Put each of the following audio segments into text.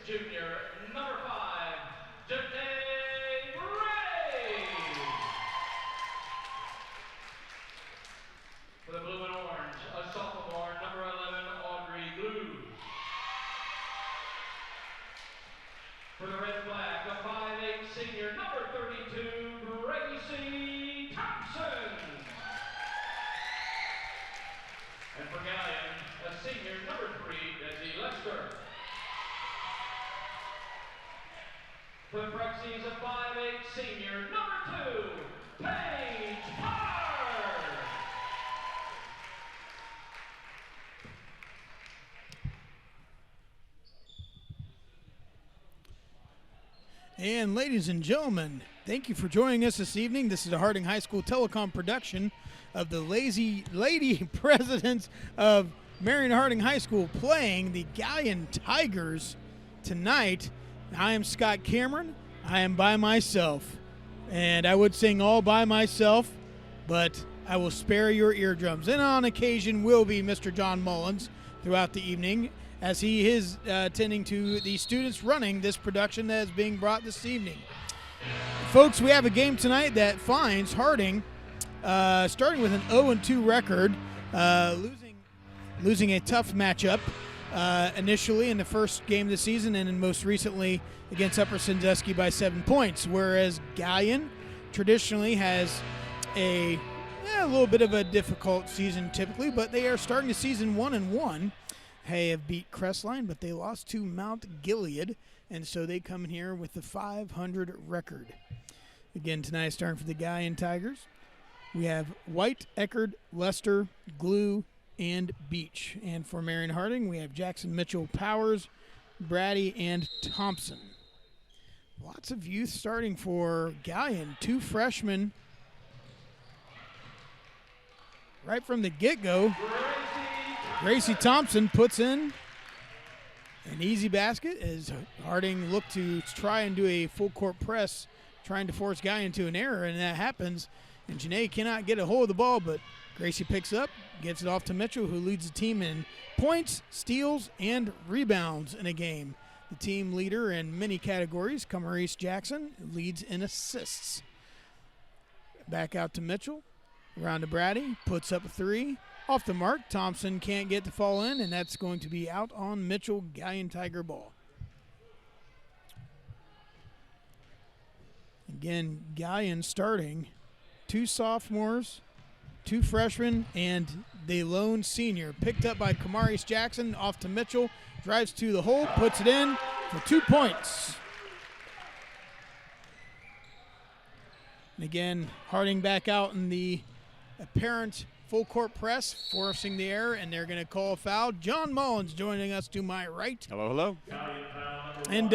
junior, number 5, Janae Ray. For the blue and orange, a sophomore, number 11, Audrey Glue. For the red and black, a 5'8" senior, number 32, Gracie Thompson. And for Galion, a senior, number 3, Desi Lester. For the Prexies, a 5'8" senior, number 2, Paige Parr. And ladies and gentlemen, thank you for joining us this evening. This is a Harding High School telecom production of the Lazy Lady Presidents of Marion Harding High School playing the Galion Tigers tonight. I am Scott Cameron. I am by myself. And I would sing all by myself, but I will spare your eardrums. And on occasion will be Mr. John Mullins throughout the evening, as he is attending to the students running this production that is being brought this evening. Folks, we have a game tonight that finds Harding starting with an 0-2 record, losing a tough matchup initially in the first game of the season and then most recently against Upper Sandusky by 7 points, whereas Galion traditionally has a little bit of a difficult season typically, but they are starting the season 1-1. They have beat Crestline, but they lost to Mount Gilead, and so they come in here with the 500 record. Again, tonight starting for the Galion Tigers, we have White, Eckerd, Lester, Glue, and Beach. And for Marion Harding, we have Jackson, Mitchell, Powers, Brady, and Thompson. Lots of youth starting for Galion. 2 freshmen right from the get-go. Gracie Thompson puts in an easy basket as Harding looked to try and do a full court press, trying to force Galion into an error, and that happens. And Janae cannot get a hold of the ball, but Gracie picks up, gets it off to Mitchell, who leads the team in points, steals, and rebounds in a game. The team leader in many categories, Camarise Jackson, leads in assists. Back out to Mitchell, around to Brady, puts up a 3. Off the mark, Thompson can't get the fall in, and that's going to be out on Mitchell. Galion Tiger ball. Again, Galion starting 2 sophomores, 2 freshmen, and the lone senior. Picked up by Camaris Jackson, off to Mitchell, drives to the hole, puts it in for 2 points. And again, Harding back out in the apparent full court press, forcing the error, and they're going to call a foul. John Mullins joining us to my right. Hello, hello. And,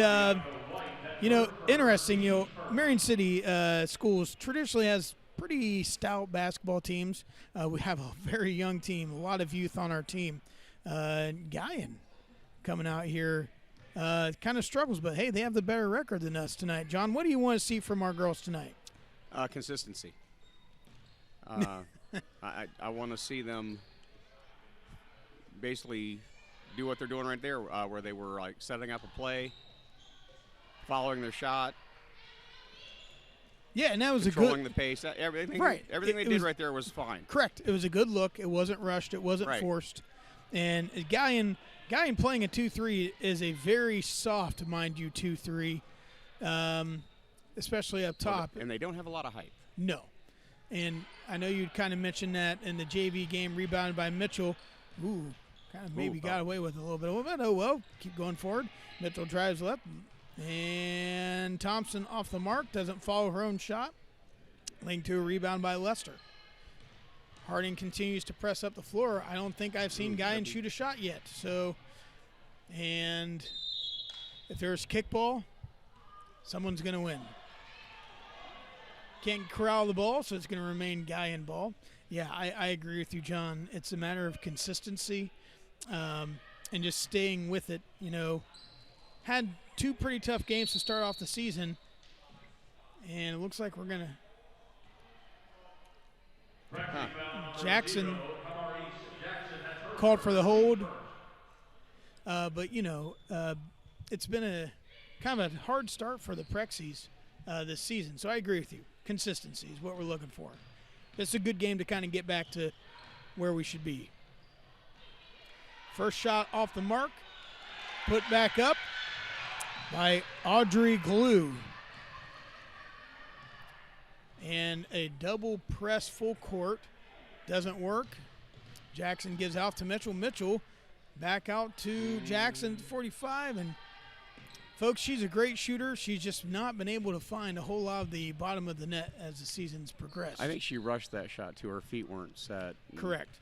interesting, Marion City Schools traditionally has pretty stout basketball teams. We have a very young team, a lot of youth on our team. Galion coming out here kind of struggles, but, hey, they have the better record than us tonight. John, what do you want to see from our girls tonight? Consistency. I want to see them basically do what they're doing right there, where they were like setting up a play, following their shot. Yeah, and that was controlling the pace. Everything they did right there was fine. Correct. It was a good look. It wasn't rushed. It wasn't forced. And Galion playing a 2-3 is a very soft, mind you, 2-3, especially up top. And they don't have a lot of height. No. And I know you kind of mentioned that in the JV game, rebounded by Mitchell. Ooh, kind of maybe got away with it a little bit. Oh, well, keep going forward. Mitchell drives left. And Thompson off the mark, doesn't follow her own shot. Leading to a rebound by Lester. Harding continues to press up the floor. I don't think I've seen Galion shoot a shot yet. So, and if there's kickball, someone's going to win. Can't corral the ball, so it's going to remain Galion ball. Yeah, I agree with you, John. It's a matter of consistency and just staying with it. Had 2 pretty tough games to start off the season, and it looks like we're going to Jackson called for the hold. But, it's been a kind of a hard start for the Prexies this season. So I agree with you. Consistency is what we're looking for. It's a good game to kind of get back to where we should be. First shot off the mark, put back up by Audrey Glue. And a double press full court doesn't work. Jackson gives out to Mitchell. Mitchell back out to Jackson 45. And folks, she's a great shooter. She's just not been able to find a whole lot of the bottom of the net as the season's progressed. I think she rushed that shot too. Her feet weren't set. Correct.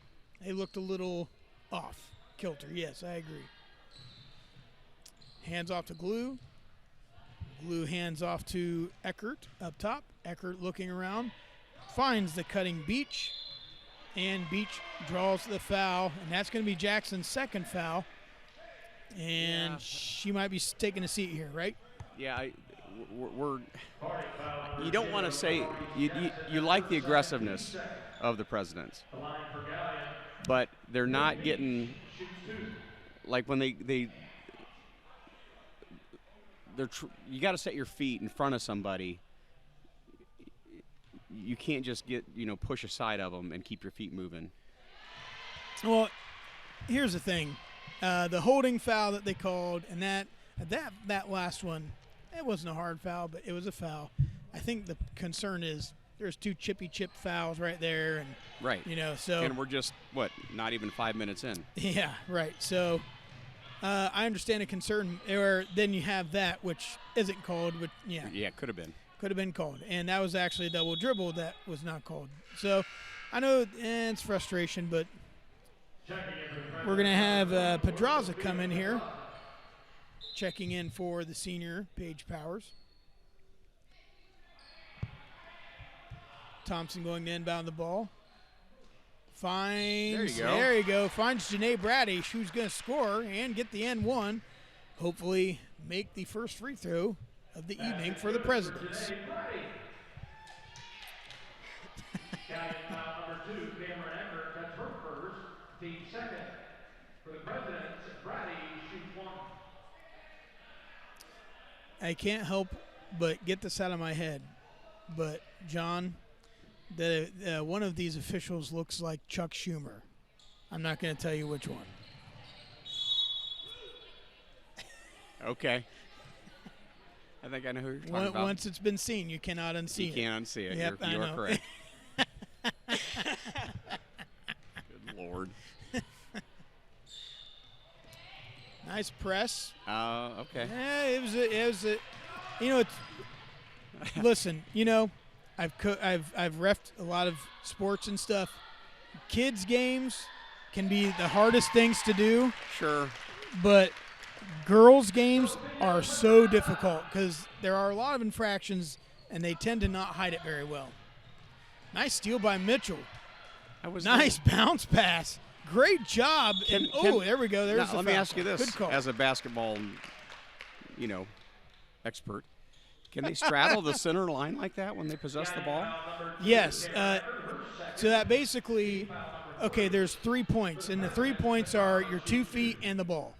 They looked a little off kilter. Yes, I agree. Hands off to Glue. Glue hands off to Eckert up top. Eckert looking around, finds the cutting Beach, and Beach draws the foul, and that's going to be Jackson's second foul. And she might be taking a seat here, right? Yeah, we're you don't want to say you like the aggressiveness of the Presidents, but they're not getting, like when they're you got to set your feet in front of somebody. You can't just push aside of them and keep your feet moving. Well, here's the thing. The holding foul that they called, and that last one, it wasn't a hard foul, but it was a foul. I think the concern is there's two chippy chip fouls right there, and right, so and we're just not even 5 minutes in. Yeah, right. So I understand a concern, or then you have that which isn't called, but yeah, could have been called, and that was actually a double dribble that was not called. So I know it's frustration, but we're going to have Pedraza come in here, checking in for the senior, Paige Powers. Thompson going to inbound the ball. Finds, there you go. Finds Janae Brady, who's going to score and get the N1. Hopefully make the first free throw of the evening for the Presidents. Number 2, Cameron Eckert, that's her first, team second. For the Presidents, Brady shoots 1. I can't help but get this out of my head, but John, one of these officials looks like Chuck Schumer. I'm not going to tell you which one. Okay. I think I know who you're talking about. Once it's been seen, you cannot unsee it. You can't unsee it. Yep, you're correct. Good Lord. Nice press. Okay. Yeah, it was a it's listen, I've reffed a lot of sports and stuff. Kids games can be the hardest things to do. Sure. But girls games are so difficult because there are a lot of infractions and they tend to not hide it very well. Nice steal by Mitchell. Nice bounce pass. Great job. There we go. There's the foul. Let me ask you this. Good call. As a basketball, expert, can they straddle the center line like that when they possess the ball? Yes. So that basically, there's 3 points, and the 3 points are your 2 feet and the ball.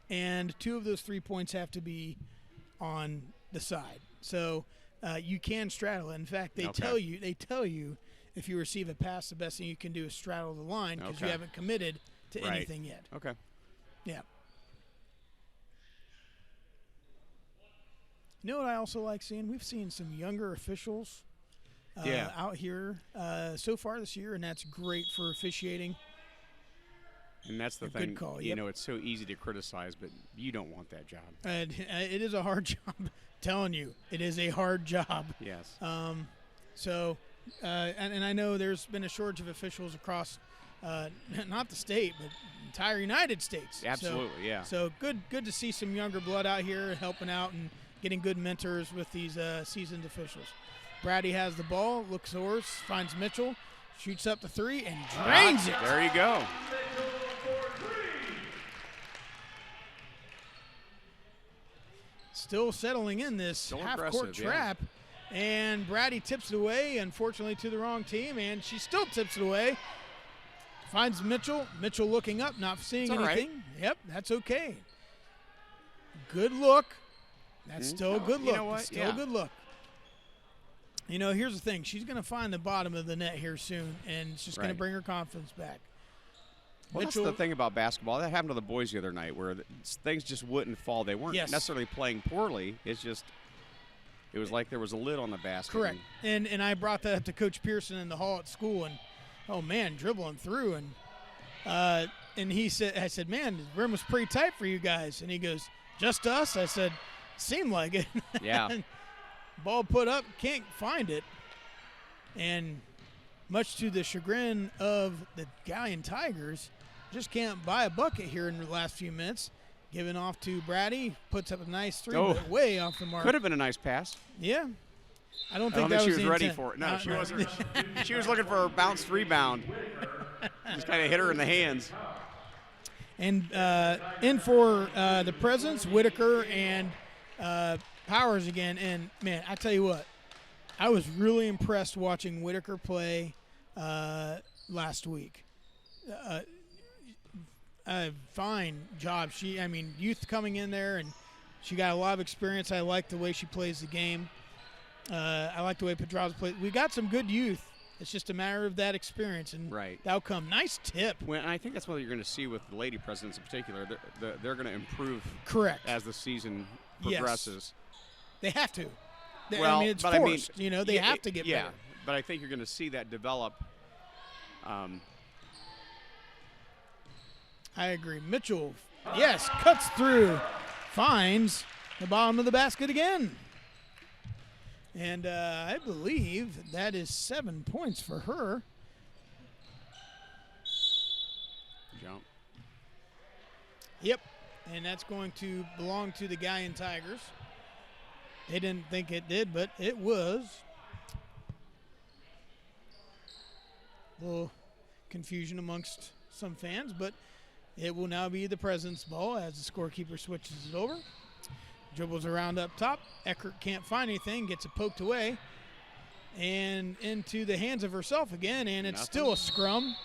And 2 of those 3 points have to be on the side. So you can straddle it. In fact, they tell you if you receive a pass, the best thing you can do is straddle the line because you haven't committed to anything yet. Okay. Yeah. You know what I also like seeing? We've seen some younger officials out here so far this year, and that's great for officiating. And that's the thing. Good call. It's so easy to criticize, but you don't want that job. It is a hard job. I'm telling you, it is a hard job. Yes. And I know there's been a shortage of officials across not the state, but entire United States. Absolutely, yeah. So good to see some younger blood out here helping out and getting good mentors with these seasoned officials. Brady has the ball, looks towards, finds Mitchell, shoots up the 3, and drains it. There you go. Still settling in this half-court trap. Yeah. And Brady tips it away, unfortunately, to the wrong team, and she still tips it away. Finds Mitchell. Mitchell looking up, not seeing anything. Right. Yep, that's okay. Good look. That's still a good look. You know what? Still a good look. You know, here's the thing. She's going to find the bottom of the net here soon, and it's just going to bring her confidence back. Well, that's the thing about basketball. That happened to the boys the other night where things just wouldn't fall. They weren't necessarily playing poorly. It's just it was like there was a lid on the basket. Correct. And I brought that up to Coach Pearson in the hall at school, and, oh, man, dribbling through. And he said, I said, man, the rim was pretty tight for you guys. And he goes, just us? I said, seemed like it. Yeah. Ball put up, can't find it. And much to the chagrin of the Galion Tigers, just can't buy a bucket here in the last few minutes. Giving off to Brady, puts up a nice three, but way off the mark. Could have been a nice pass. Yeah. I don't think she was ready for it. No, she wasn't. She was looking for a bounced rebound. Just kind of hit her in the hands. And in for the presence, Whitaker and Powers again. And, man, I tell you what, I was really impressed watching Whitaker play last week. Fine job. Youth coming in there, and she got a lot of experience. I like the way she plays the game. I like the way Pedraza plays. We got some good youth. It's just a matter of that experience and the outcome. Nice tip. And I think that's what you're going to see with the lady presidents in particular. They're going to improve as the season progresses. Yes. They have to. It's forced. They have to get better. Yeah, but I think you're going to see that develop. I agree. Mitchell, cuts through, finds the bottom of the basket again. And I believe that is 7 points for her. Jump. Yep. And that's going to belong to the Galion Tigers. They didn't think it did, but it was. A little confusion amongst some fans, but it will now be the President's ball as the scorekeeper switches it over. Dribbles around up top. Eckert can't find anything, gets it poked away, and into the hands of herself again, and it's still a scrum.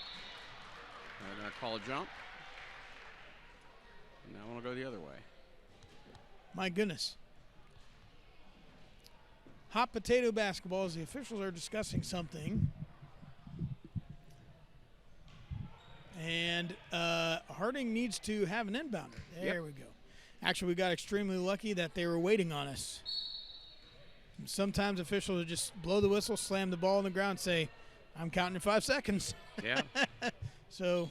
They're going to call a jump. And now we'll go the other way. My goodness. Hot potato basketball as the officials are discussing something. And Harding needs to have an inbounder. There we go. Actually, we got extremely lucky that they were waiting on us. Sometimes officials just blow the whistle, slam the ball on the ground, and say, I'm counting in 5 seconds. Yeah. So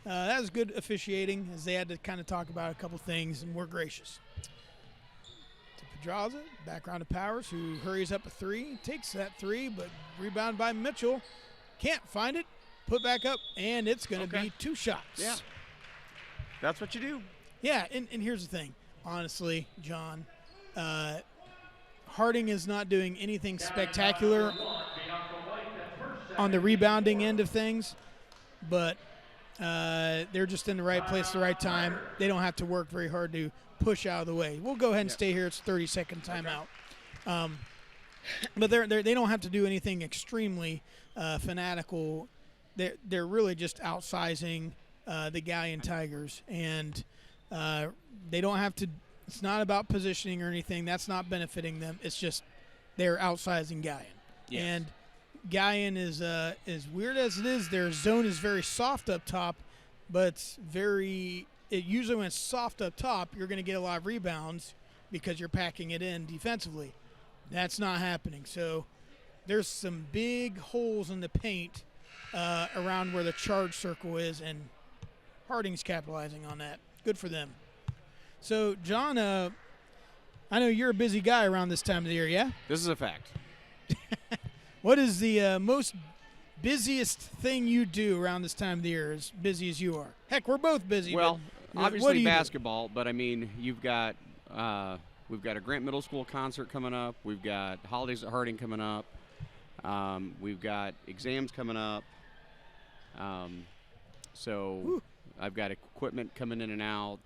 that was good officiating as they had to kind of talk about a couple things, and we're gracious. To Pedraza, back around to Powers, who hurries up a three, takes that three, but rebound by Mitchell. Can't find it. Put back up, and it's going to be 2 shots. Yeah. That's what you do. Yeah, and here's the thing. Honestly, John, Harding is not doing anything spectacular on the rebounding end of things, but they're just in the right place at the right time. They don't have to work very hard to push out of the way. We'll go ahead and stay here. It's a 30-second timeout. But they don't have to do anything extremely fanatical. They're really just outsizing the Galion Tigers, and they don't have to. It's not about positioning or anything. That's not benefiting them. It's just they're outsizing Galion. Yes. And Galion is as weird as it is. Their zone is very soft up top, but it's very. It usually when it's soft up top, you're going to get a lot of rebounds because you're packing it in defensively. That's not happening. So there's some big holes in the paint around where the charge circle is, and Harding's capitalizing on that. Good for them. So, John, I know you're a busy guy around this time of the year, yeah? This is a fact. What is the most busiest thing you do around this time of the year, as busy as you are? Heck, we're both busy. Well, but obviously basketball, but I mean, you've got we've got a Grant Middle School concert coming up. We've got holidays at Harding coming up. We've got exams coming up. So I've got equipment coming in and out.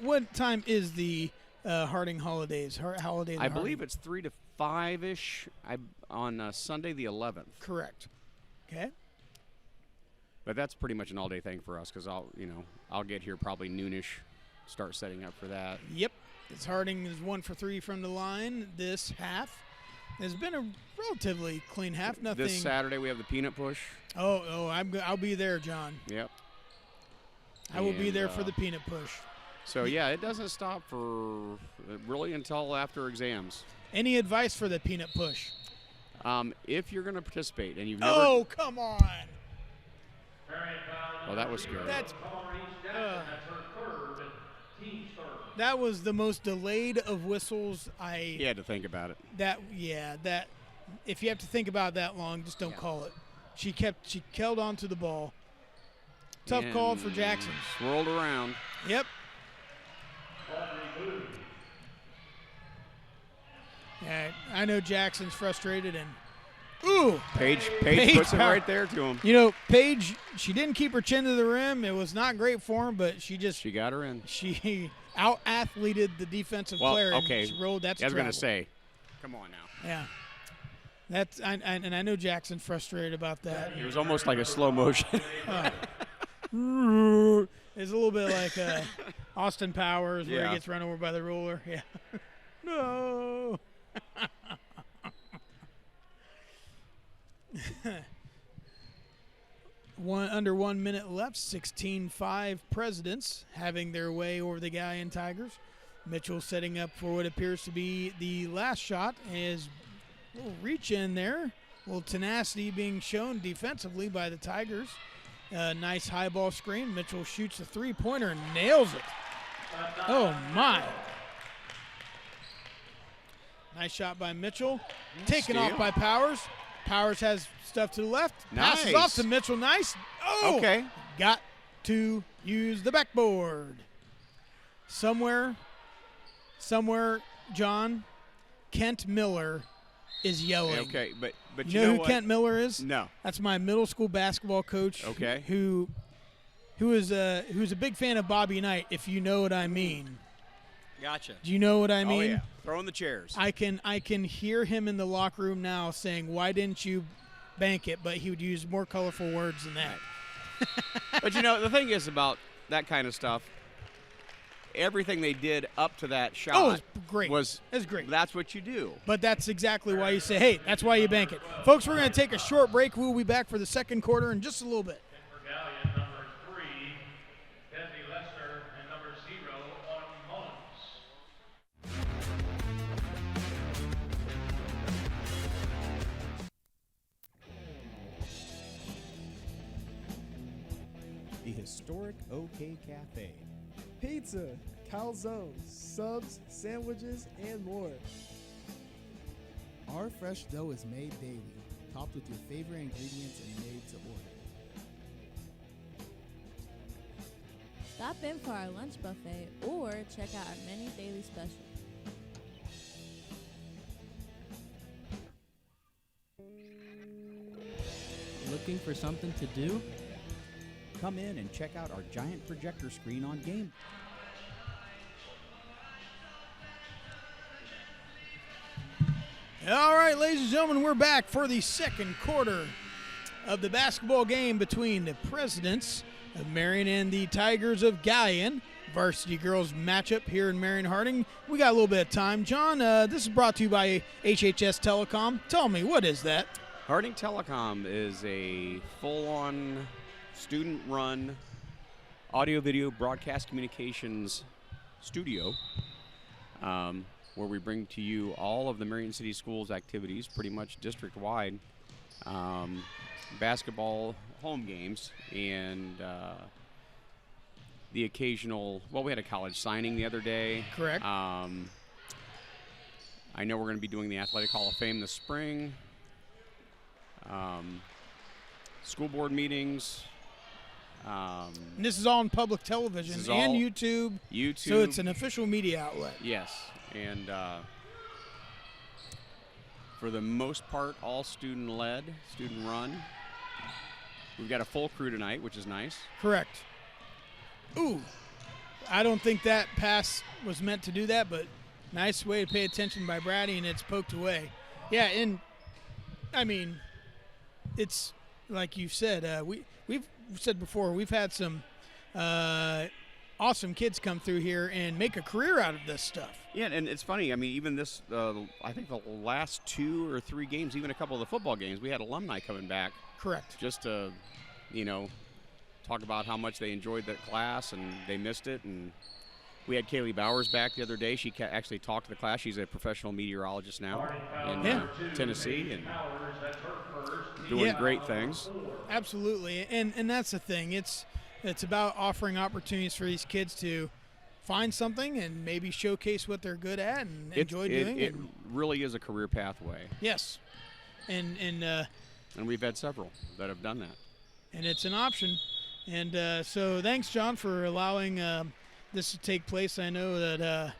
What time is the Harding holidays? I believe it's 3 to 5-ish on Sunday the 11th. Correct. Okay. But that's pretty much an all-day thing for us because I'll get here probably noonish, start setting up for that. Yep. As Harding is 1 for 3 from the line this half. It's been a relatively clean half. Nothing. This Saturday we have the peanut push. I'll be there, John. Yep. I will be there for the peanut push. So yeah, it doesn't stop for really until after exams. Any advice for the peanut push? If you're going to participate and you've never. Oh, come on. Well, that was scary. That was the most delayed of whistles You had to think about it. That if you have to think about it that long, just don't call it. She held on to the ball. Tough call for Jackson. Swirled around. Yep. Yeah, I know Jackson's frustrated and Paige puts it right there to him. You know, Paige, she didn't keep her chin to the rim. It was not great for him, but she got her in. She out-athleted the defensive player. Okay. And she rolled. That's I was going to say, come on now. Yeah. And I know Jackson's frustrated about that. It was almost like a slow motion. It's a little bit like Austin Powers where he gets run over by the ruler. Yeah. No. Under 1 minute left, 16-5 Presidents having their way over the Galion Tigers. Mitchell setting up for what appears to be the last shot. Is a little reach in there. A little tenacity being shown defensively by the Tigers. Nice high ball screen. Mitchell shoots a three-pointer and nails it. Oh, my. Nice shot by Mitchell. Taken off by Powers. Powers has stuff to the left. Nice. Passes off to Mitchell. Nice. Oh, okay. Got to use the backboard. Somewhere, John, Kent Miller is yelling. Okay, but you know who Kent Miller is? No. That's my middle school basketball coach. Okay. Who's a big fan of Bobby Knight, if you know what I mean. Gotcha. Do you know what I mean? Oh, yeah. Throwing the chairs. I can hear him in the locker room now saying, "Why didn't you bank it?" But he would use more colorful words than that. But the thing is about that kind of stuff, everything they did up to that shot it's great. It's great. That's what you do. But that's exactly why you say, hey, that's why you bank it. Folks, we're going to take a short break. We'll be back for the second quarter in just a little bit. The historic OK Cafe. Pizza, calzones, subs, sandwiches, and more. Our fresh dough is made daily, topped with your favorite ingredients and made to order. Stop in for our lunch buffet or check out our many daily specials. Looking for something to do? Come in and check out our giant projector screen on game. All right, ladies and gentlemen, we're back for the second quarter of the basketball game between the Presidents of Marion and the Tigers of Galion. Varsity girls matchup here in Marion Harding. We got a little bit of time. John, this is brought to you by HHS Telecom. Tell me, what is that? Harding Telecom is a full-on student-run audio-video broadcast communications studio where we bring to you all of the Marion City Schools activities, pretty much district-wide, basketball home games, and the occasional, we had a college signing the other day. Correct. I know we're going to be doing the Athletic Hall of Fame this spring. School board meetings. And this is all on public television and YouTube. So it's an official media outlet. Yes. And for the most part, all student-led, student-run. We've got a full crew tonight, which is nice. Correct. Ooh. I don't think that pass was meant to do that, but nice way to pay attention by Brady, and it's poked away. Yeah, and, I mean, it's like you said, said before, we've had some awesome kids come through here and make a career out of this stuff. Yeah, and it's funny. I mean, even this, I think the last 2 or 3 games, even a couple of the football games, we had alumni coming back. Correct. Just to, talk about how much they enjoyed that class and they missed it. And we had Kaylee Bowers back the other day. She actually talked to the class. She's a professional meteorologist now in Tennessee and doing great things. Absolutely, and that's the thing. It's about offering opportunities for these kids to find something and maybe showcase what they're good at and enjoy doing. It really is a career pathway. Yes, and we've had several that have done that. And it's an option. And so thanks, John, for allowing this to take place. I know that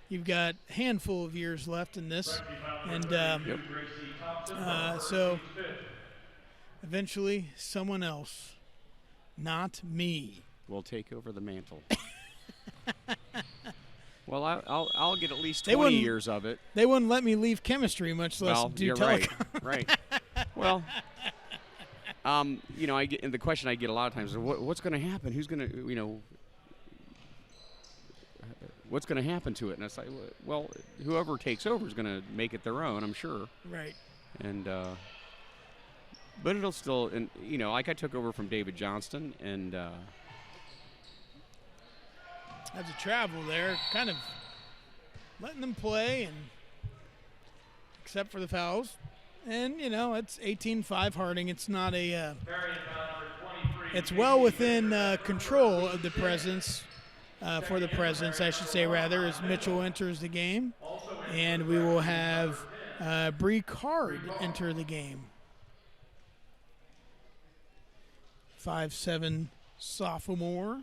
you've got a handful of years left in this. And so eventually someone else, not me, will take over the mantle. Well, I'll get at least 20 years of it. They wouldn't let me leave chemistry, much less do telecom. Right. Well, I get, and the question I get a lot of times is, what's going to happen? Who's going to, what's going to happen to it? And it's like, well, whoever takes over is going to make it their own, I'm sure. Right. And but it'll still, and like I took over from David Johnston, and as a travel there, kind of letting them play, and except for the fouls. And, it's 18-5 Harding. It's not a it's well within control of the Presidents, for the Presidents, I should say, rather, as Mitchell enters the game. And we will have Bree Card enter the game. 5'7" sophomore.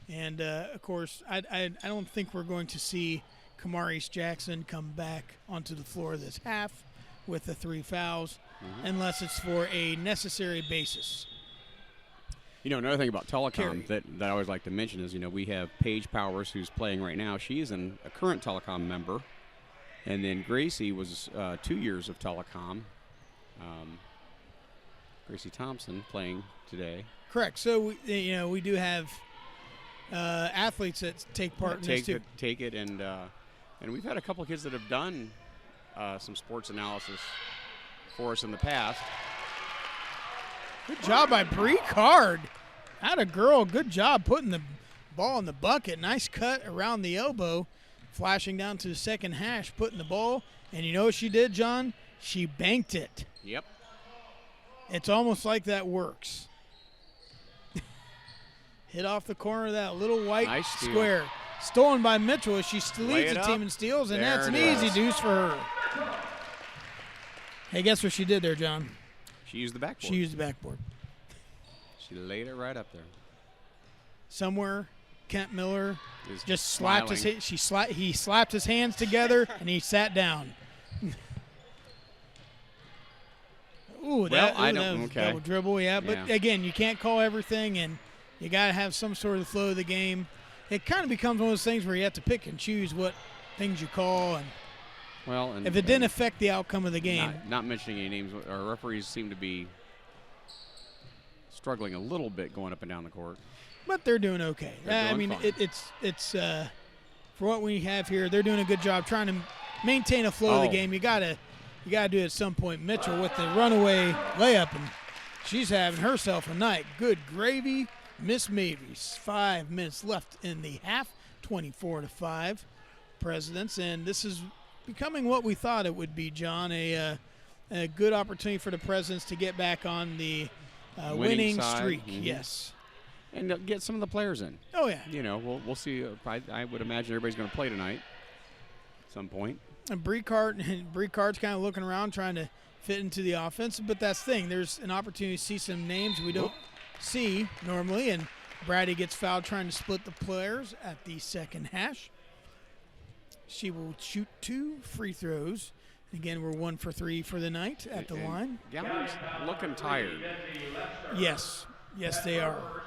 And, of course, I don't think we're going to see Kamaris Jackson come back onto the floor this half with the 3 fouls, unless it's for a necessary basis. Another thing about telecom that I always like to mention is, we have Paige Powers, who's playing right now. She's a current telecom member. And then Gracie was 2 years of telecom. Gracie Thompson playing today. Correct. So, we do have athletes that take part in this too. Take it, and we've had a couple of kids that have done some sports analysis for us in the past. Good job by Bree Card. Atta girl. Good job putting the ball in the bucket. Nice cut around the elbow, flashing down to the second hash, putting the ball. And you know what she did, John? She banked it. Yep. It's almost like that works. Hit off the corner of that little white square. Stolen by Mitchell as she leads the team in steals, and that's an easy deuce for her. Hey, guess what she did there, John? She used the backboard. She used the backboard. She laid it right up there. Somewhere, Kent Miller just slapped his. He slapped his hands together and he sat down. That was double dribble, yeah. But again, you can't call everything, and you got to have some sort of flow of the game. It kind of becomes one of those things where you have to pick and choose what things you call, and if it didn't affect the outcome of the game. Not mentioning any names, our referees seem to be struggling a little bit going up and down the court. But they're doing okay. It's for what we have here, they're doing a good job trying to maintain a flow of the game. You gotta do it at some point. Mitchell with the runaway layup, and she's having herself a night. Good gravy, Miss Mavis. 5 minutes left in the half, 24-5 Presidents, and this is becoming what we thought it would be, John. A good opportunity for the Presidents to get back on the winning streak. Yes. And get some of the players in. Oh, yeah. We'll see. I would imagine everybody's going to play tonight at some point. And Bree Card's kind of looking around trying to fit into the offense. But that's the thing. There's an opportunity to see some names we don't see normally. And Brady gets fouled trying to split the players at the second hash. She will shoot 2 free throws. Again, we're 1 for 3 for the night at the line. Galion's looking tired. Yes, they are.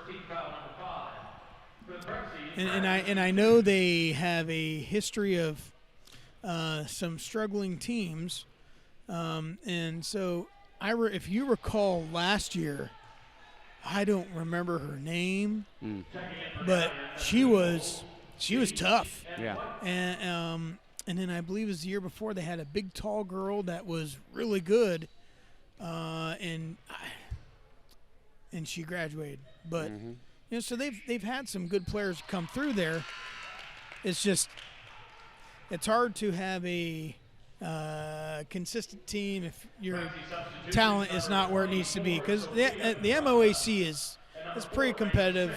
And I know they have a history of some struggling teams, and so if you recall last year, I don't remember her name, Mm. but she was tough. Yeah. And then I believe it was the year before they had a big tall girl that was really good, and she graduated. But so they've had some good players come through there. It's just it's hard to have a consistent team if your talent is not where it needs to be, because the MOAC is pretty competitive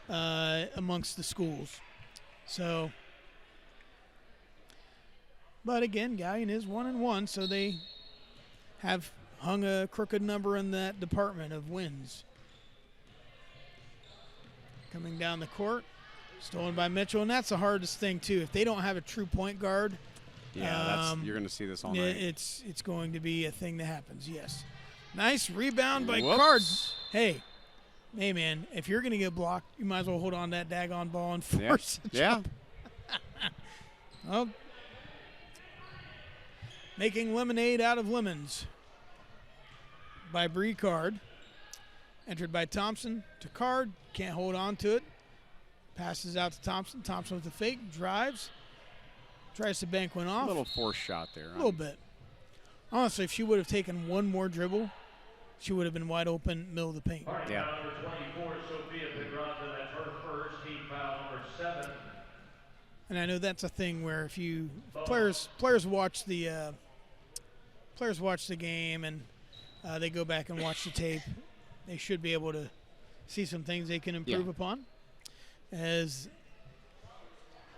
amongst the schools. So, but again, Galion is 1-1, so they have hung a crooked number in that department of wins. Coming down the court, stolen by Mitchell, and that's the hardest thing too. If they don't have a true point guard, yeah, you're going to see this all night. It's going to be a thing that happens. Yes, nice rebound by Whoops. Cards. Hey, man, if you're going to get blocked, you might as well hold on to that daggone ball and force it. Yeah. Well, making lemonade out of lemons by Bree Card. Entered by Thompson to Card. Can't hold on to it. Passes out to Thompson. Thompson with the fake. Drives. Tries to bank one off. A little forced shot there. A little bit. Honestly, if she would have taken one more dribble, she would have been wide open, middle of the paint. Yeah. Number 24, Sophia Pedrosa, that's her first, team foul number 7. And I know that's a thing where if you players watch the game and they go back and watch the tape, they should be able to see some things they can improve upon. As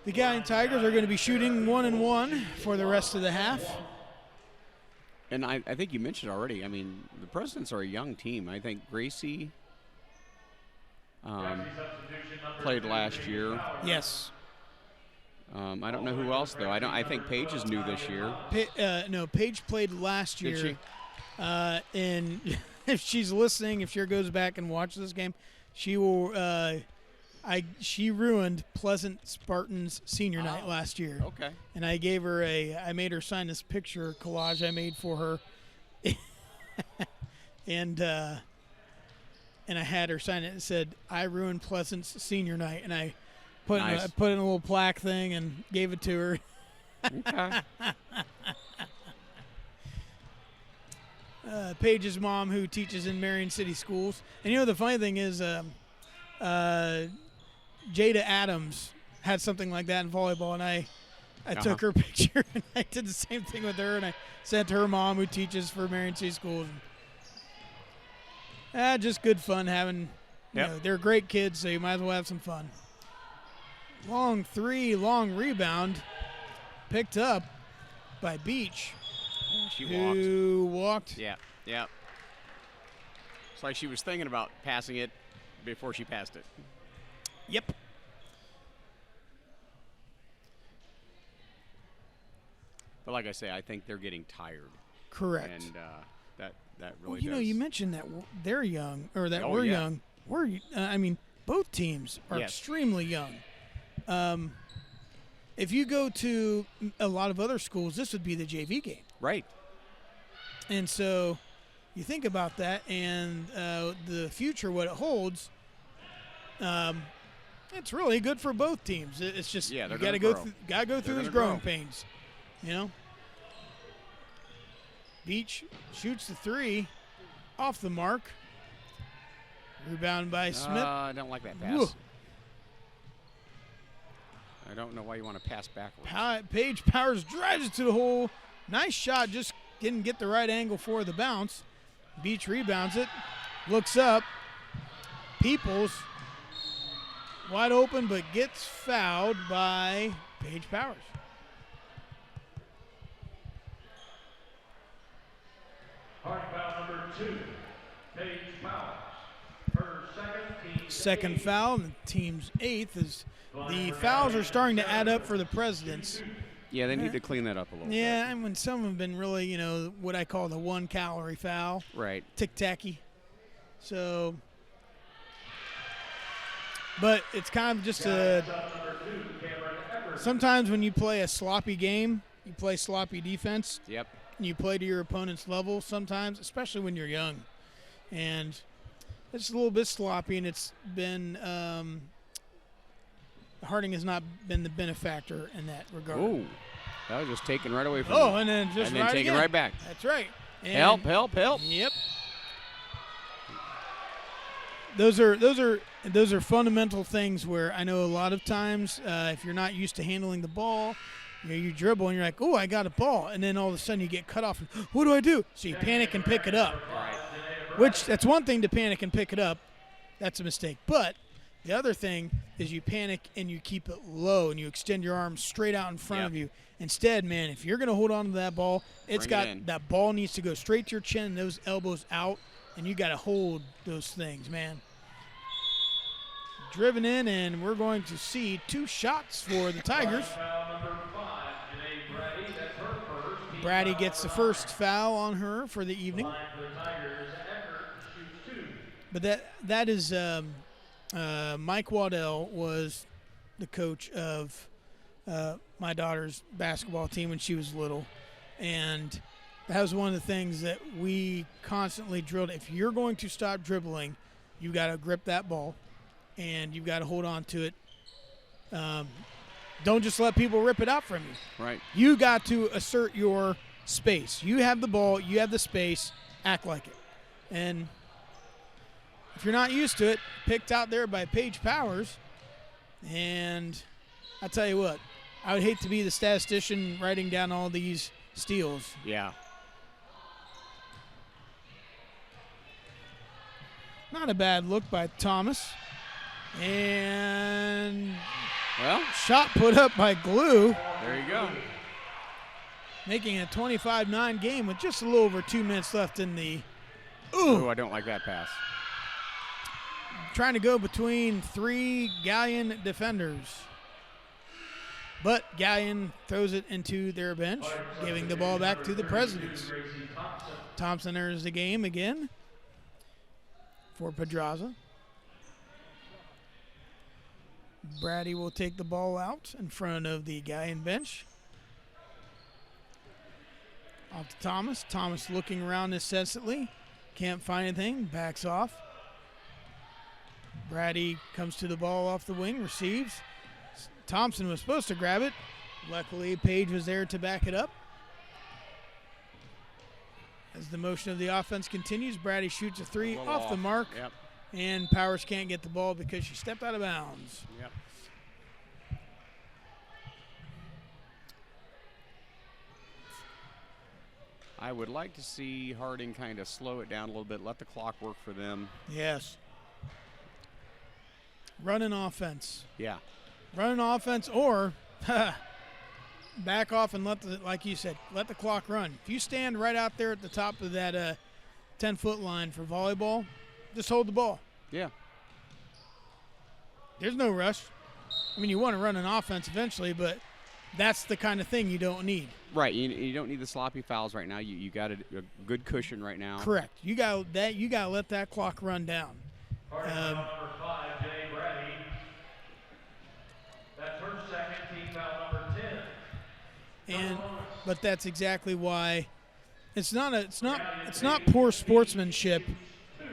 the Galion Tigers are going to be shooting 1-1 for the rest of the half. And I think you mentioned already, I mean, the Presidents are a young team. I think Gracie played last year. Yes. I don't know who else, though. I think Paige is new this year. No, Paige played last year. Did she? And if she's listening, if she goes back and watches this game, she will. She ruined Pleasant Spartans senior night last year. Okay. And I gave her I made her sign this picture collage I made for her, and I had her sign it. It said, "I ruined Pleasant's senior night," and I put in a little plaque thing and gave it to her. Okay. Paige's mom, who teaches in Marion City schools, and the funny thing is, Jada Adams had something like that in volleyball, and I took her picture and I did the same thing with her, and I sent to her mom, who teaches for Marion City schools. Just good fun having. They're great kids, so you might as well have some fun. Long three, long rebound, picked up by Beach. She who walked. Yeah. It's like she was thinking about passing it before she passed it. Yep. But like I say, I think they're getting tired. Correct. And that really does. You mentioned that they're young, or that we're young. I mean, both teams are extremely young. If you go to a lot of other schools, this would be the JV game. Right. And so you think about that and the future, what it holds, it's really good for both teams. It's just you got to go through those growing pains, Beach shoots the three off the mark. Rebound by Smith. I don't like that pass. Whoa. I don't know why you want to pass backwards. Paige Powers drives it to the hole. Nice shot, just didn't get the right angle for the bounce. Beach rebounds it, looks up. Peoples wide open, but gets fouled by Paige Powers. Hard foul number 2, Paige Powers. Her second foul, and the team's eighth. As the fouls are starting to add up for the Presidents. Yeah, they need to clean that up a little bit. Yeah, and when some have been really, what I call the 1 calorie foul. Right. Tick-tacky. So, but it's kind of just sometimes when you play a sloppy game, you play sloppy defense. Yep. And you play to your opponent's level sometimes, especially when you're young. And it's a little bit sloppy, and it's been Harding has not been the benefactor in that regard. Oh, that was just taken right away from Oh, him. and then just and then right taken again. right back. That's right. And Help, help, help. Yep. Those are fundamental things where I know a lot of times if you're not used to handling the ball, you dribble and you're like, oh, I got a ball, and then all of a sudden you get cut off. What do I do? So you panic and pick it up. Right. Which that's one thing to panic and pick it up. That's a mistake. But the other thing is you panic and you keep it low and you extend your arms straight out in front of you. Instead, man, if you're going to hold on to that ball, that ball needs to go straight to your chin and those elbows out, and you got to hold those things, man. Driven in, and we're going to see 2 shots for the Tigers. Brady gets the first foul on her for the evening. But that is Mike Waddell was the coach of my daughter's basketball team when she was little, and that was one of the things that we constantly drilled. If you're going to stop dribbling, you got to grip that ball, and you've got to hold on to it. Don't just let people rip it out from you. Right. You got to assert your space. You have the ball. You have the space. Act like it. And if you're not used to it, picked out there by Paige Powers, and I'll tell you what, I would hate to be the statistician writing down all these steals. Yeah. Not a bad look by Thomas. And shot put up by Glue. There you go. Making a 25-9 game with just a little over 2 minutes left in the Ooh, I don't like that pass. Trying to go between 3 Galion defenders. But Galion throws it into their bench, giving the ball back to the Presidents. Thompson enters the game again for Pedraza. Brady will take the ball out in front of the Galion bench. Off to Thomas. Thomas looking around incessantly. Can't find anything. Backs off. Brady comes to the ball off the wing. Receives. Thompson was supposed to grab it. Luckily, Page was there to back it up. As the motion of the offense continues, Brady shoots a 3 off the mark. Yep. And Powers can't get the ball because she stepped out of bounds. Yep. I would like to see Harding kind of slow it down a little bit, let the clock work for them. Yes. Running offense. Yeah. Running offense or back off and like you said, let the clock run. If you stand right out there at the top of that 10-foot line for volleyball, just hold the ball. Yeah. There's no rush. I mean, you want to run an offense eventually, but that's the kind of thing you don't need. Right. You don't need the sloppy fouls right now. You got a good cushion right now. Correct. You got to let that clock run down. Number 5, Jay Brady. That's her second, team foul number 10. But that's exactly why it's not poor sportsmanship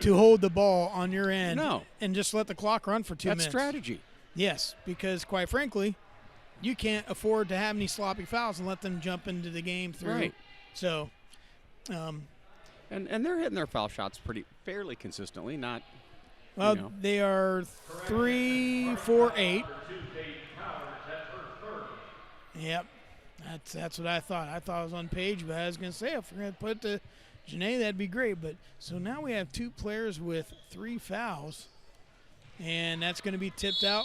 to hold the ball on your end and just let the clock run for 2 minutes. That's strategy. Yes, because quite frankly, you can't afford to have any sloppy fouls and let them jump into the game through. Right. So, and they're hitting their foul shots fairly consistently. Not. Well, they are 3, 4, 8. Yep, that's what I thought. I thought it was on Page, but I was going to say if we're going to put it to Janae, that'd be great. But so now we have 2 players with 3 fouls, and that's going to be tipped out.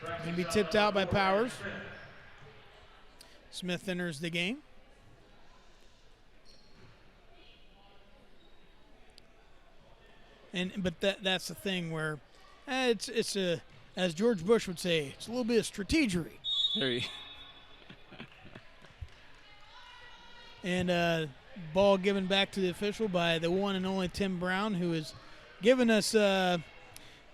Going to be tipped out by Powers. Smith enters the game. But that's the thing where it's as George Bush would say, it's a little bit of strategery. There you And ball given back to the official by the one and only Tim Brown, who has given us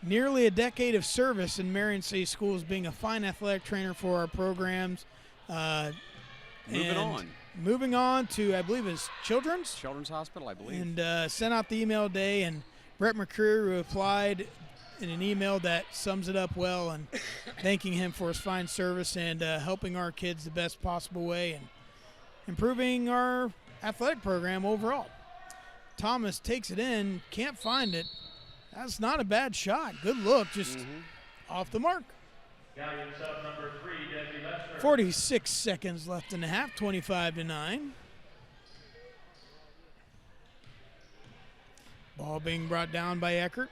nearly a decade of service in Marion City Schools, being a fine athletic trainer for our programs. Moving on. moving on to, I believe, is Children's Hospital, I believe. and sent out the email today, and Brett McCreary replied in an email that sums it up well, and thanking him for his fine service and helping our kids the best possible way and improving our athletic program overall. Thomas takes it in, can't find it. That's not a bad shot. Good look, just off the mark. Galion sub number 3, Debbie Lester. 46 seconds left in the half, 25-9. Ball being brought down by Eckert.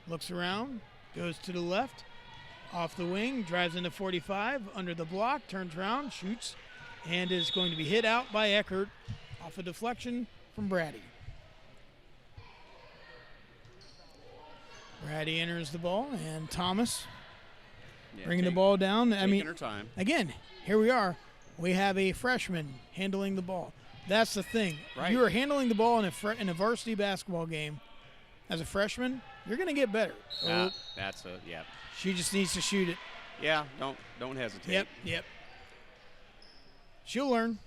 Looks around, goes to the left, off the wing, drives into 45, under the block, turns around, shoots, and is going to be hit out by Eckert off a deflection from Brady. Brady enters the ball, and Thomas bringing the ball down. I mean, her time. Again, here we are. We have a freshman handling the ball. That's the thing. Right. You are handling the ball in a varsity basketball game as a freshman, you're going to get better. That's a, yeah. She just needs to shoot it. Yeah, don't hesitate. Yep. She'll learn.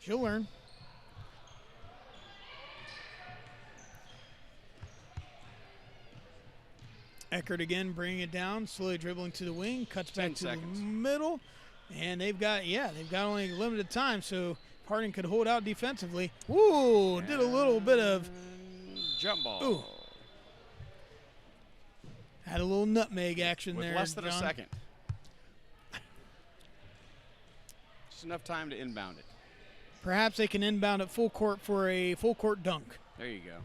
Eckert again bringing it down, slowly dribbling to the wing, cuts back to the middle, and they've got only limited time, so Harding could hold out defensively. Ooh, did a little bit of jump ball. Ooh. Had a little nutmeg action With there. less than John. a second. Just enough time to inbound it. Perhaps they can inbound at full court for a full court dunk. There you go.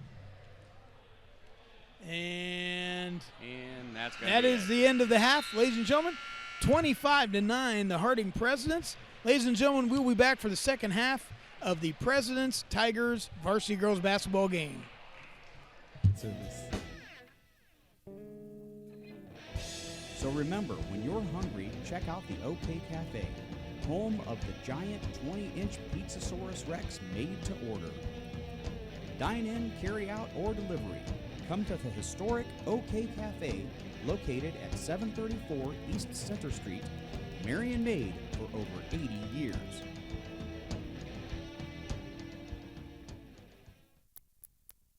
And that is the end of the half, ladies and gentlemen. 25-9, the Harding Presidents. Ladies and gentlemen, we'll be back for the second half of the Presidents Tigers varsity girls basketball game. So remember, when you're hungry, check out the OK Cafe, home of the giant 20-inch Pizzasaurus Rex made to order. Dine in, carry out, or delivery. Come to the historic OK Cafe, located at 734 East Center Street, Marion made for over 80 years.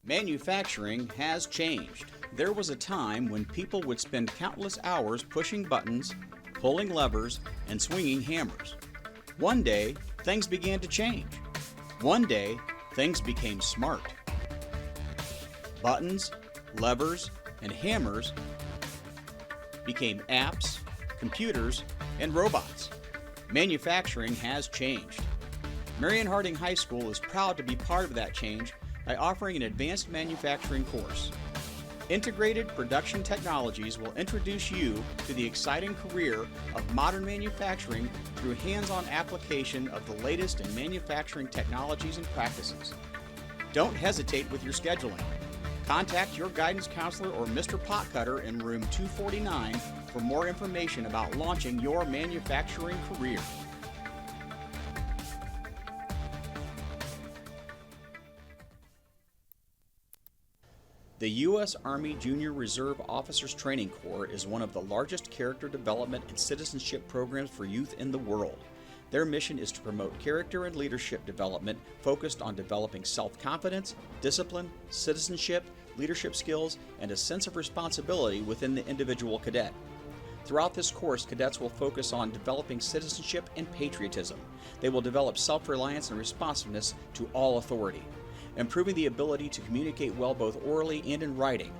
Manufacturing has changed. There was a time when people would spend countless hours pushing buttons, pulling levers, and swinging hammers. One day, things began to change. One day, things became smart. Buttons, levers, and hammers became apps, computers, and robots. Manufacturing has changed. Marion Harding High School is proud to be part of that change by offering an advanced manufacturing course. Integrated Production Technologies will introduce you to the exciting career of modern manufacturing through hands-on application of the latest in manufacturing technologies and practices. Don't hesitate with your scheduling. Contact your guidance counselor or Mr. Potcutter in room 249 for more information about launching your manufacturing career. The U.S. Army Junior Reserve Officers Training Corps is one of the largest character development and citizenship programs for youth in the world. Their mission is to promote character and leadership development focused on developing self-confidence, discipline, citizenship, leadership skills, and a sense of responsibility within the individual cadet. Throughout this course, cadets will focus on developing citizenship and patriotism. They will develop self-reliance and responsiveness to all authority, improving the ability to communicate well both orally and in writing.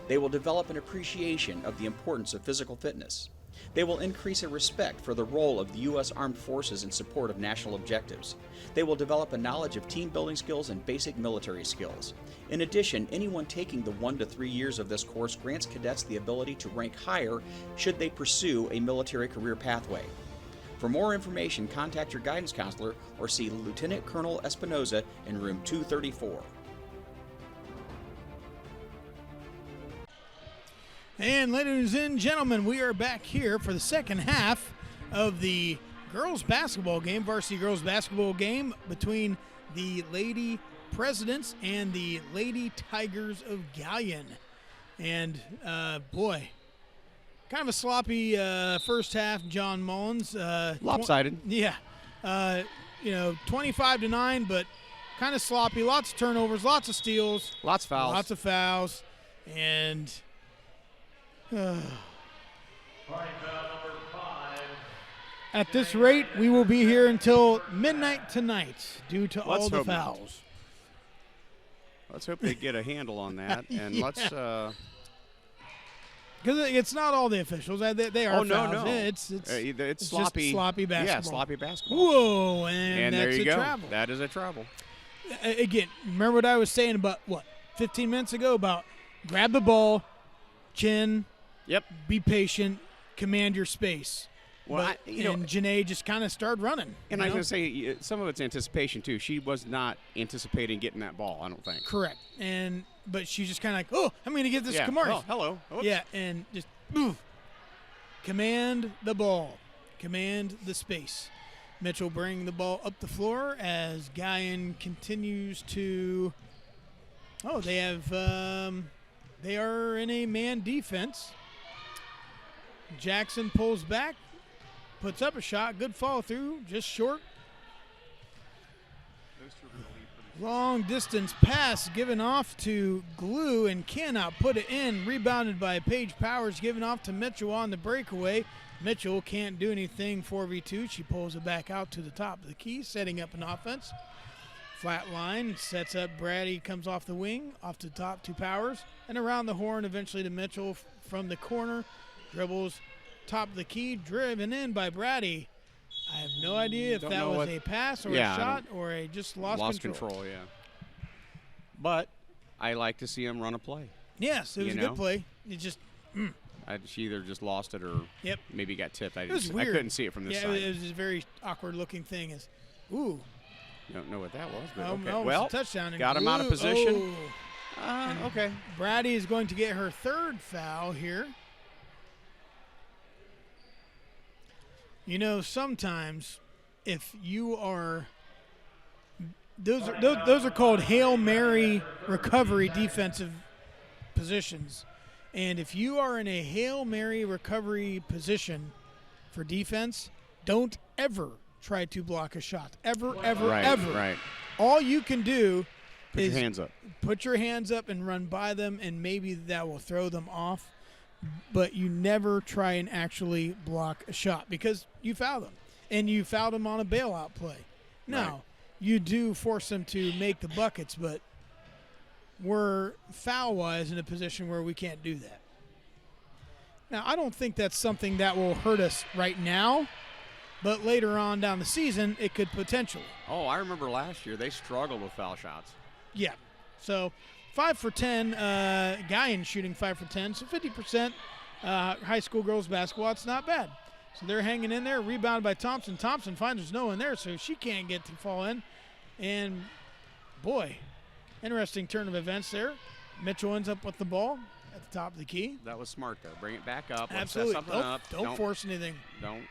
They will develop an appreciation of the importance of physical fitness. They will increase a respect for the role of the U.S. Armed Forces in support of national objectives. They will develop a knowledge of team building skills and basic military skills. In addition, anyone taking the 1 to 3 years of this course grants cadets the ability to rank higher should they pursue a military career pathway. For more information, contact your guidance counselor or see Lieutenant Colonel Espinoza in room 234. And ladies and gentlemen, we are back here for the second half of the girls basketball game, varsity girls basketball game between the Lady Presidents and the Lady Tigers of Galion. And boy, kind of a sloppy first half, John Mullins. Lopsided. Yeah. 25-9, but kind of sloppy. Lots of turnovers, lots of steals, Lots of fouls. lots of fouls, and at this rate, we will be here until midnight tonight due to all the hope not. fouls. Let's hope they get a handle on that, and Yeah. let's. Because it's not all the officials. They are Oh, no, fouls. no. It's It's sloppy. sloppy. Sloppy basketball. Yeah, sloppy basketball. Whoa, and there that's you a go. travel. That is a travel. Again, remember what I was saying about 15 minutes ago about grab the ball, chin, Yep. be patient, command your space. Well, But, I- you know- and Janae just kind of started running. And you I was know? going to say, some of it's anticipation, too. She was not anticipating getting that ball, I don't think. Correct. But she's just kind of like, oh, I'm going to get this Yeah. Kamari. Oh, hello. Oops. Yeah, and just move. Command the ball. Command the space. Mitchell bringing the ball up the floor as Galion continues to. Oh, they have. They are in a man defense. Jackson pulls back, puts up a shot. Good follow through, just short. Long distance pass given off to Glue and cannot put it in. Rebounded by Paige Powers, given off to Mitchell on the breakaway. Mitchell can't do anything 4v2. She pulls it back out to the top of the key, setting up an offense. Flat line, sets up Brady, comes off the wing, off the top to Powers, and around the horn eventually to Mitchell from the corner. Dribbles top of the key, driven in by Brady. I have no idea if Don't that know was what- a pass or Yeah, a I shot or a just lost control. Yeah. But I like to see him run a play. Yes, it was a You good know? play. It just, She either just lost it or Yep. maybe got tipped. I it was just- weird. I couldn't see it from this yeah, side. it was a very awkward looking thing. Ooh, Don't know what that was, but almost okay. a Well, touchdown. And got him out of Glue- position. oh. Okay. Brady is going to get her third foul here. Sometimes if you are those are called Hail Mary recovery defensive positions. And if you are in a Hail Mary recovery position for defense, don't ever try to block a shot. Ever, ever, Right, ever. right. All you can do Put is your hands up. put your hands up and run by them, and maybe that will throw them off. But you never try and actually block a shot because you foul them. And you fouled them on a bailout play. Now, Right. you do force them to make the buckets, but we're foul-wise in a position where we can't do that. Now, I don't think that's something that will hurt us right now, but later on down the season, it could potentially. Oh, I remember last year they struggled with foul shots. Yeah. So 5 for 10. Galion shooting 5 for 10. So 50% high school girls basketball. It's not bad. So they're hanging in there. Rebounded by Thompson. Thompson finds there's no one there, so she can't get to fall in. And, boy, interesting turn of events there. Mitchell ends up with the ball at the top of the key. That was smart, though. Bring it back up. Let's Absolutely. set something up. Don't force anything. Don't.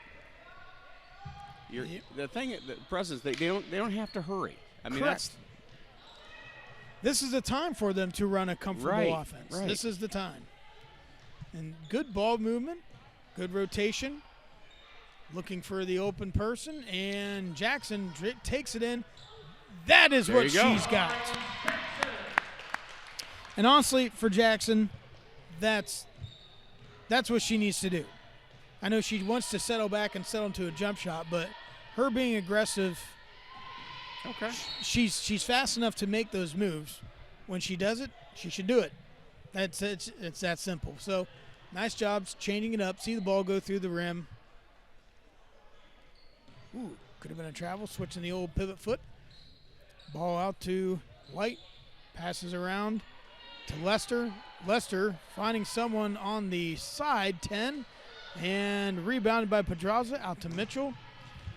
Yep. The thing, the Presidents, they don't have to hurry. I mean, Correct. This is the time for them to run a comfortable Right, offense. right. This is the time. And good ball movement, good rotation, looking for the open person, and Jackson takes it in. That is There what you go. she's got. And honestly, for Jackson, that's what she needs to do. I know she wants to settle back and settle into a jump shot, but her being aggressive, Okay. she's fast enough to make those moves. When she does it, she should do it. It's that simple. So, nice jobs changing it up. See the ball go through the rim. Ooh, could have been a travel. Switching the old pivot foot. Ball out to White. Passes around to Lester. Lester finding someone on the side, 10. And rebounded by Pedraza out to Mitchell.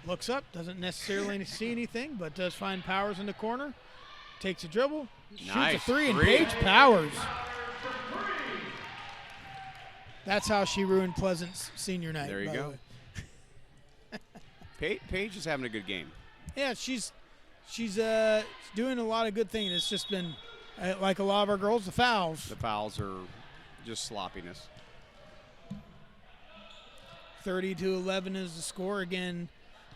Looks up, doesn't necessarily see anything, but does find Powers in the corner. Takes a dribble, shoots a Nice three, and three. Paige Powers. That's how she ruined Pleasant's senior night. There you by the go. way. Paige is having a good game. Yeah, she's doing a lot of good things. It's just been, like a lot of our girls, the fouls. The fouls are just sloppiness. 30-11 is the score again.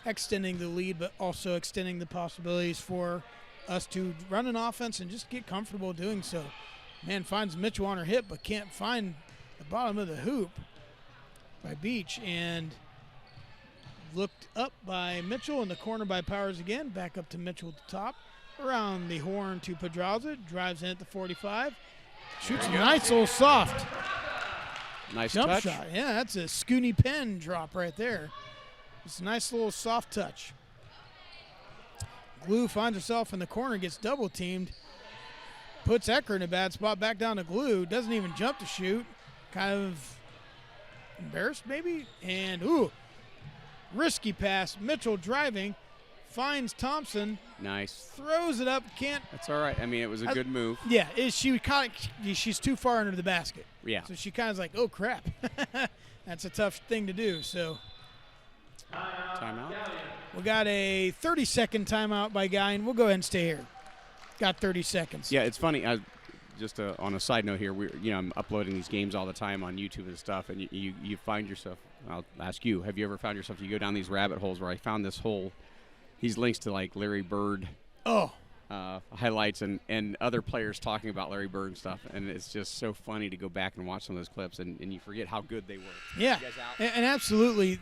extending the lead, but also extending the possibilities for us to run an offense and just get comfortable doing so. Man finds Mitchell on her hip, but can't find the bottom of the hoop by Beach, and looked up by Mitchell in the corner by Powers again. Back up to Mitchell at the top. Around the horn to Pedraza. Drives in at the 45. Shoots a nice little soft Nice jump touch. shot. Yeah, that's a Scooney Penn drop right there. It's a nice little soft touch. Glue finds herself in the corner, gets double teamed. Puts Ecker in a bad spot, back down to Glue. Doesn't even jump to shoot. Kind of embarrassed maybe. And, ooh, risky pass. Mitchell driving. Finds Thompson. Nice. Throws it up. Can't. That's all right. I mean, it was a good move. Yeah, she's too far under the basket. Yeah. So she kind of like, oh, crap. That's a tough thing to do. So Timeout. we got a 30-second timeout by Galion. We'll go ahead and stay here. Got 30 seconds. Yeah, it's funny. Just on a side note here, I'm uploading these games all the time on YouTube and stuff, and you find yourself. I'll ask you: have you ever found yourself? You go down these rabbit holes where I found these links to like Larry Bird. Oh. Highlights and other players talking about Larry Bird and stuff, and it's just so funny to go back and watch some of those clips, and you forget how good they were. Yeah, and absolutely.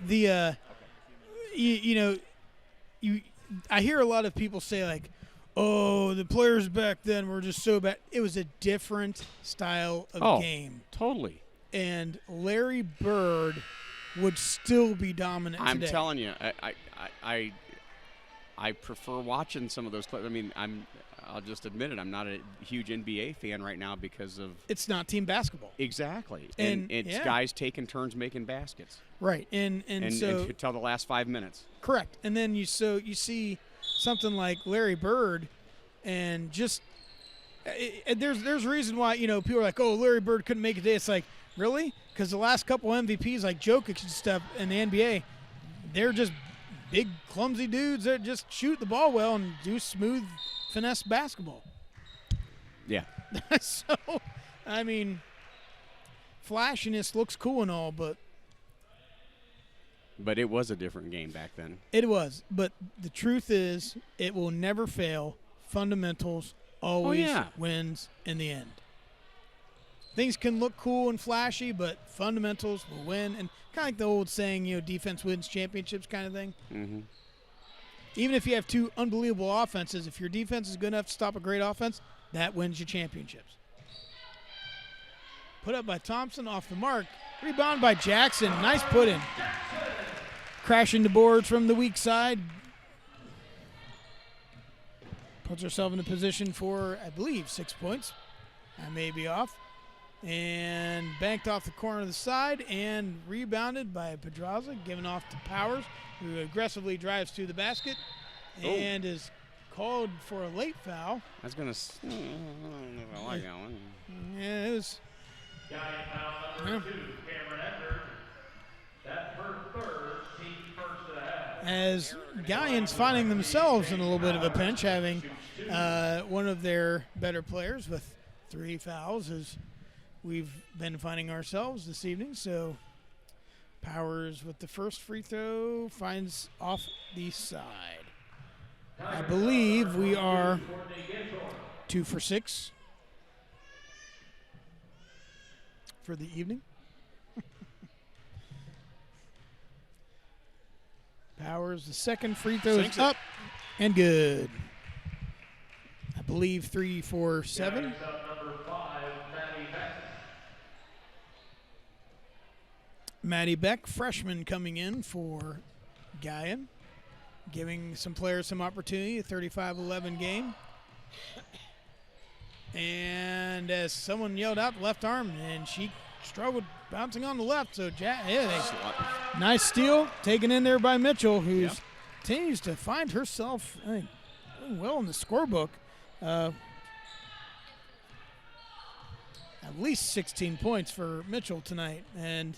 I hear a lot of people say like, oh, the players back then were just so bad. It was a different style of game. Totally. And Larry Bird would still be dominant I'm today. telling you, I prefer watching some of those clips. I mean, I'll just admit it. I'm not a huge NBA fan right now because of it's not team basketball. Exactly, and it's guys taking turns making baskets. Right, and so until the last 5 minutes. Correct, and then you see something like Larry Bird, and just there's a reason why people are like, oh, Larry Bird couldn't make it today. It's like, really? Because the last couple MVPs like Jokic and stuff in the NBA, they're just big, clumsy dudes that just shoot the ball well and do smooth, finesse basketball. Yeah. So, I mean, flashiness looks cool and all, but it was a different game back then. It was, but the truth is, it will never fail. Fundamentals always wins in the end. Things can look cool and flashy, but fundamentals will win. And kind of like the old saying, defense wins championships kind of thing. Mm-hmm. Even if you have two unbelievable offenses, if your defense is good enough to stop a great offense, that wins you championships. Put up by Thompson, off the mark. Rebound by Jackson. Nice put in. Crashing the boards from the weak side. Puts herself in a position for, I believe, 6 points. I may be off. And banked off the corner of the side and rebounded by Pedraza, given off to Powers, who aggressively drives to the basket and is called for a late foul. I was going to – I like that one. Yeah, it was – Foul number 2, Cameron Edwards. That's her third, team first of the half. As Galion's finding themselves in a little bit of a pinch, having one of their better players with 3 fouls, as we've been finding ourselves this evening. So Powers with the first free throw finds off the side. I believe we are 2 for 6 for the evening. Powers, the second free throw is up and good. I believe 3 for 7. Maddie Beck, freshman, coming in for Galion, giving some players some opportunity, a 35-11 game. And as someone yelled out, left arm, and she struggled bouncing on the left. So, nice steal taken in there by Mitchell, who continues to find herself, I think, doing well in the scorebook. At least 16 points for Mitchell tonight. And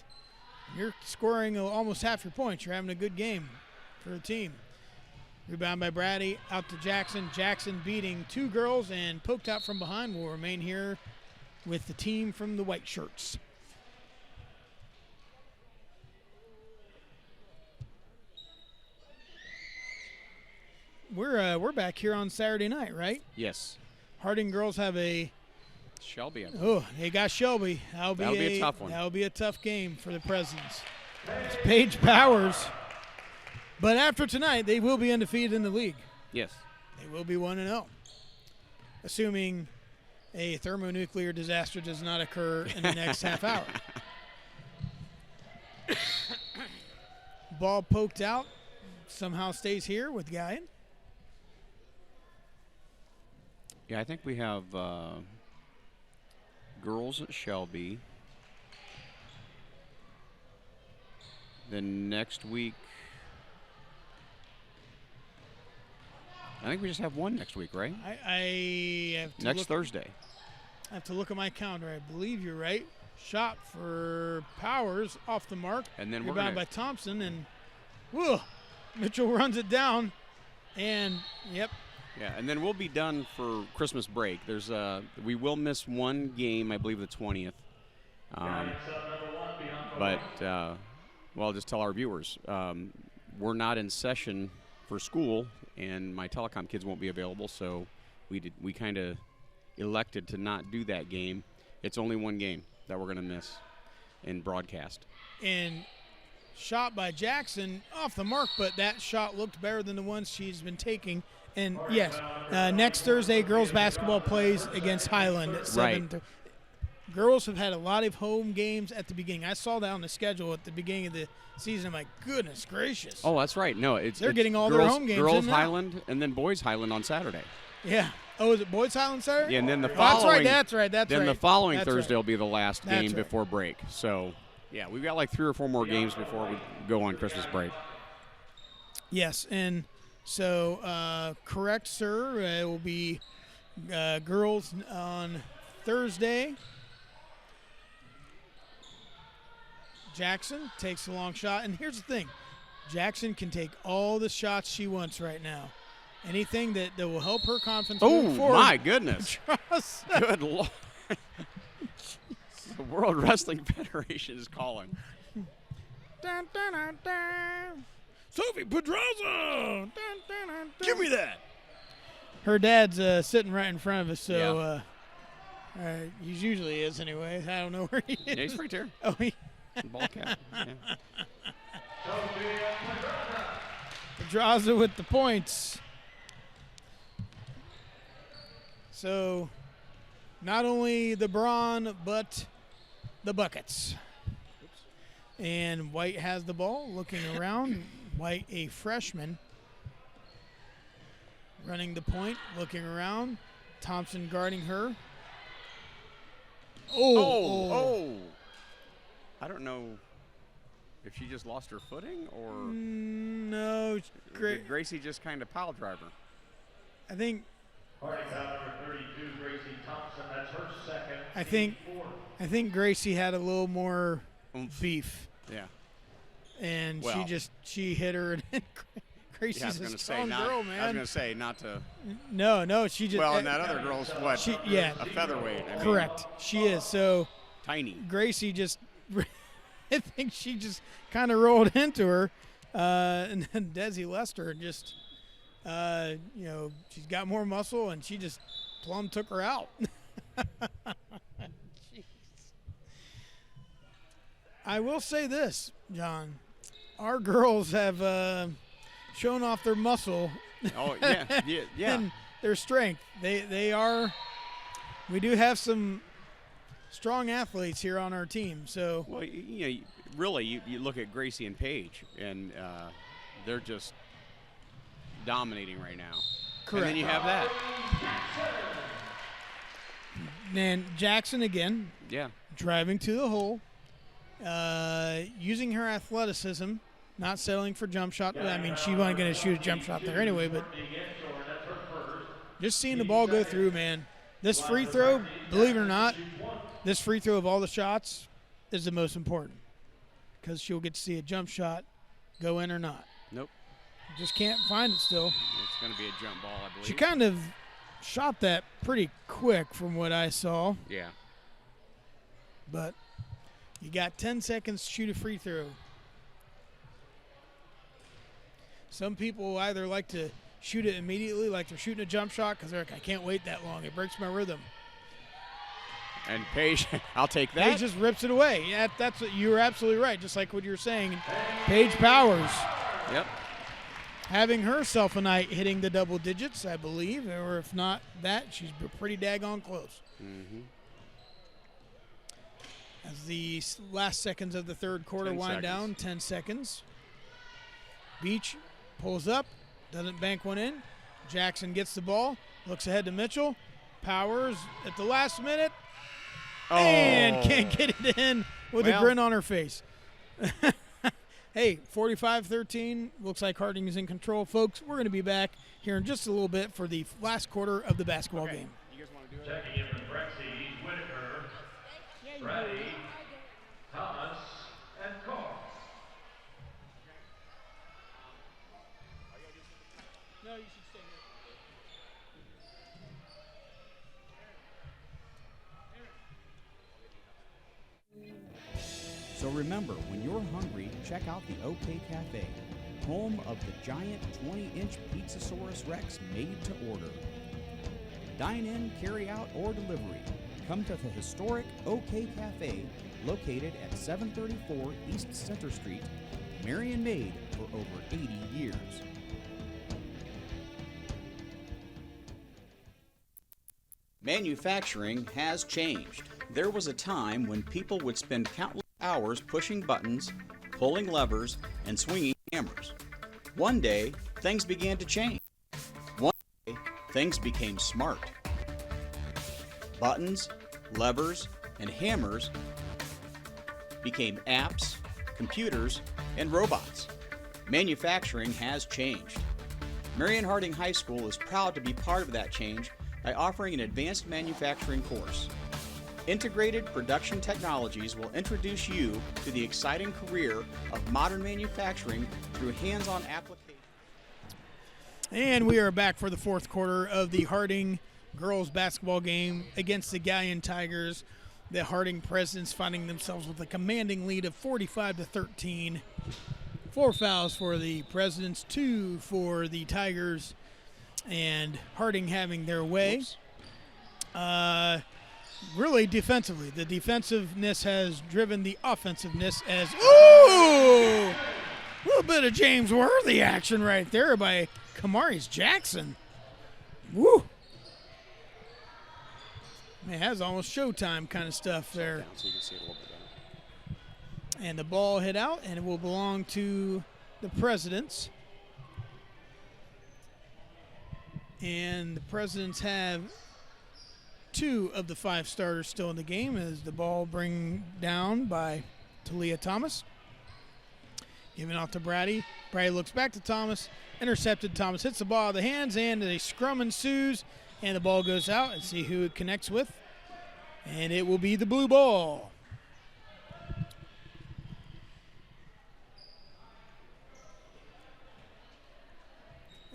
you're scoring almost half your points. You're having a good game for the team. Rebound by Brady, out to Jackson. Jackson beating 2 girls and poked out from behind. Will remain here with the team from the white shirts. we're back here on Saturday night, right? Yes. Harding girls have a Shelby. they got Shelby. That'll be a tough one. That'll be a tough game for the Presidents. It's Paige Powers. But after tonight, they will be undefeated in the league. Yes. They will be 1-0. Assuming a thermonuclear disaster does not occur in the next half hour. Ball poked out. Somehow stays here with Galion. Yeah, I think we have girls at Shelby. Then next week, I think we just have one next week, right? I have to next Thursday. I have to look at my calendar. I believe you're right. Shot for Powers off the mark. And then rebound by Thompson, and whoa, Mitchell runs it down, and yep. Yeah, and then we'll be done for Christmas break. There's we will miss one game, I believe the 20th. But well, I'll just tell our viewers, we're not in session for school, and my telecom kids won't be available, so we kind of elected to not do that game. It's only one game that we're going to miss in broadcast. And shot by Jackson off the mark, but that shot looked better than the ones she's been taking. And yes, next Thursday, girls basketball plays against Highland at 7. Right. Girls have had a lot of home games at the beginning. I saw that on the schedule at the beginning of the season. I'm like, goodness gracious. Oh, that's right. No, they're getting all girls, their home games. Girls in Highland and then boys Highland on Saturday. Yeah. Oh, is it boys Highland Saturday? Yeah, and then the following. That's right. Then the following Thursday will be the last game before break. So, yeah, we've got like 3 or 4 more games before we go on Christmas break. Yes, and so correct, sir. It will be girls on Thursday. Jackson takes a long shot, and here's the thing. Jackson can take all the shots she wants right now. Anything that will help her confidence moving forward. Oh, my goodness. Good Lord. The World Wrestling Federation is calling. Dun, dun, dun, dun. Sophie Pedraza! Dun, dun, dun, dun. Give me that. Her dad's sitting right in front of us, so he usually is anyway. I don't know where he is. Yeah, he's right there. Oh, Ball cap. Yeah. Pedraza with the points. So, not only the brawn, but the buckets. And White has the ball, looking around. White, a freshman, running the point, looking around. Thompson guarding her. Oh. I don't know if she just lost her footing or no. did Gracie just kind of pile drive her. I think. Number 32, Gracie Thompson. That's her second. I think Gracie had a little more beef. Yeah. And she hit her, and Gracie's a strong girl, man. I was going to say not to. No, she just. Well, and that other girl's what? A featherweight. Correct. She is. So. Tiny. Gracie just. I think she just kind of rolled into her, and then Desi Lester just, she's got more muscle, and she just plumb took her out. I will say this, John. Our girls have shown off their muscle. Oh, yeah. And their strength. They are. We do have some strong athletes here on our team. So. Well, really, you look at Gracie and Paige, and they're just dominating right now. Correct. And then you have that. And Jackson again. Yeah. Driving to the hole. Using her athleticism, not settling for jump shot. I mean, she wasn't going to shoot a jump shot there anyway, but just seeing the ball go through, man. This free throw, believe it or not, this free throw of all the shots is the most important because she'll get to see a jump shot go in or not. Nope. Just can't find it still. It's going to be a jump ball, I believe. She kind of shot that pretty quick from what I saw. Yeah. But you got 10 seconds to shoot a free throw. Some people either like to shoot it immediately like they're shooting a jump shot because they're like, I can't wait that long. It breaks my rhythm. And Paige, I'll take that. Paige just rips it away. Yeah, that's what you were absolutely right. Just like what you were saying. Paige Powers. Yep. Having herself a night hitting the double digits, I believe, or if not that, she's pretty daggone close. Mm-hmm. As the last seconds of the third quarter wind down, 10 seconds. Beach pulls up, doesn't bank one in. Jackson gets the ball, looks ahead to Mitchell. Powers at the last minute, and can't get it in with a grin on her face. Hey, 45-13. Looks like Harding is in control. Folks, we're going to be back here in just a little bit for the last quarter of the basketball game. You guys want to do it? Checking in from Brexy, Whitaker, Brady, Thomas, and Carr. No, you should stay here. So remember, when you're hungry, check out the OK Cafe, home of the giant 20-inch Pizzasaurus Rex made to order. Dine in, carry out, or delivery. Come to the historic OK Cafe, located at 734 East Center Street, Marion made for over 80 years. Manufacturing has changed. There was a time when people would spend countless hours pushing buttons, pulling levers, and swinging hammers. One day, things began to change. One day, things became smart. Buttons, levers, and hammers became apps, computers, and robots. Manufacturing has changed. Marion Harding High School is proud to be part of that change by offering an advanced manufacturing course. Integrated Production Technologies will introduce you to the exciting career of modern manufacturing through hands-on application. And we are back for the fourth quarter of the Harding girls basketball game against the Galion Tigers. The Harding Presidents finding themselves with a commanding lead of 45-13. 4 fouls for the Presidents, 2 for the Tigers, and Harding having their way. Really defensively. The defensiveness has driven the offensiveness as, ooh! A little bit of James Worthy action right there by Kamaris Jackson. Woo! Man, that's almost Showtime kind of stuff there. So you can see it a little bit better. And the ball hit out, and it will belong to the Presidents. And the Presidents have 2 of the 5 starters still in the game as the ball bring down by Talia Thomas. Giving off to Brady. Brady looks back to Thomas. Intercepted. Thomas hits the ball out of the hands, and a scrum ensues. And the ball goes out, and see who it connects with. And it will be the blue ball.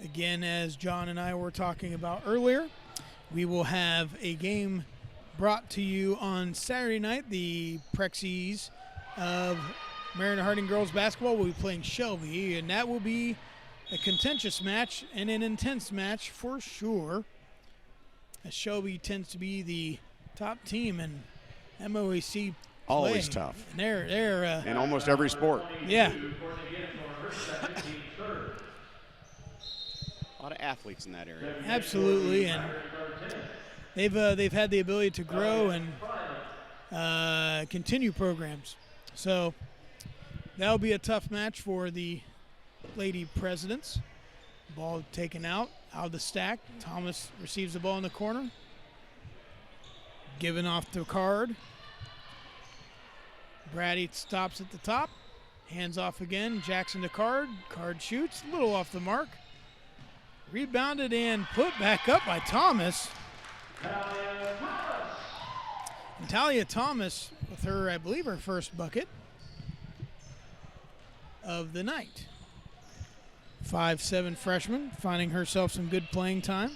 Again, as John and I were talking about earlier, we will have a game brought to you on Saturday night. The Prexies of Marion Harding girls basketball will be playing Shelby, and that will be a contentious match and an intense match for sure, as Shelby tends to be the top team in MOAC. Always tough. And they're in almost every sport. Yeah. A lot of athletes in that area. Absolutely, and they've had the ability to grow and continue programs. So that'll be a tough match for the Lady Presidents. Ball taken out of the stack. Thomas receives the ball in the corner. Given off to Card. Brady stops at the top. Hands off again. Jackson to Card. Card shoots. A little off the mark. Rebounded and put back up by Thomas. And Talia Thomas with her, I believe, her first bucket of the night. 5'7" freshman, finding herself some good playing time.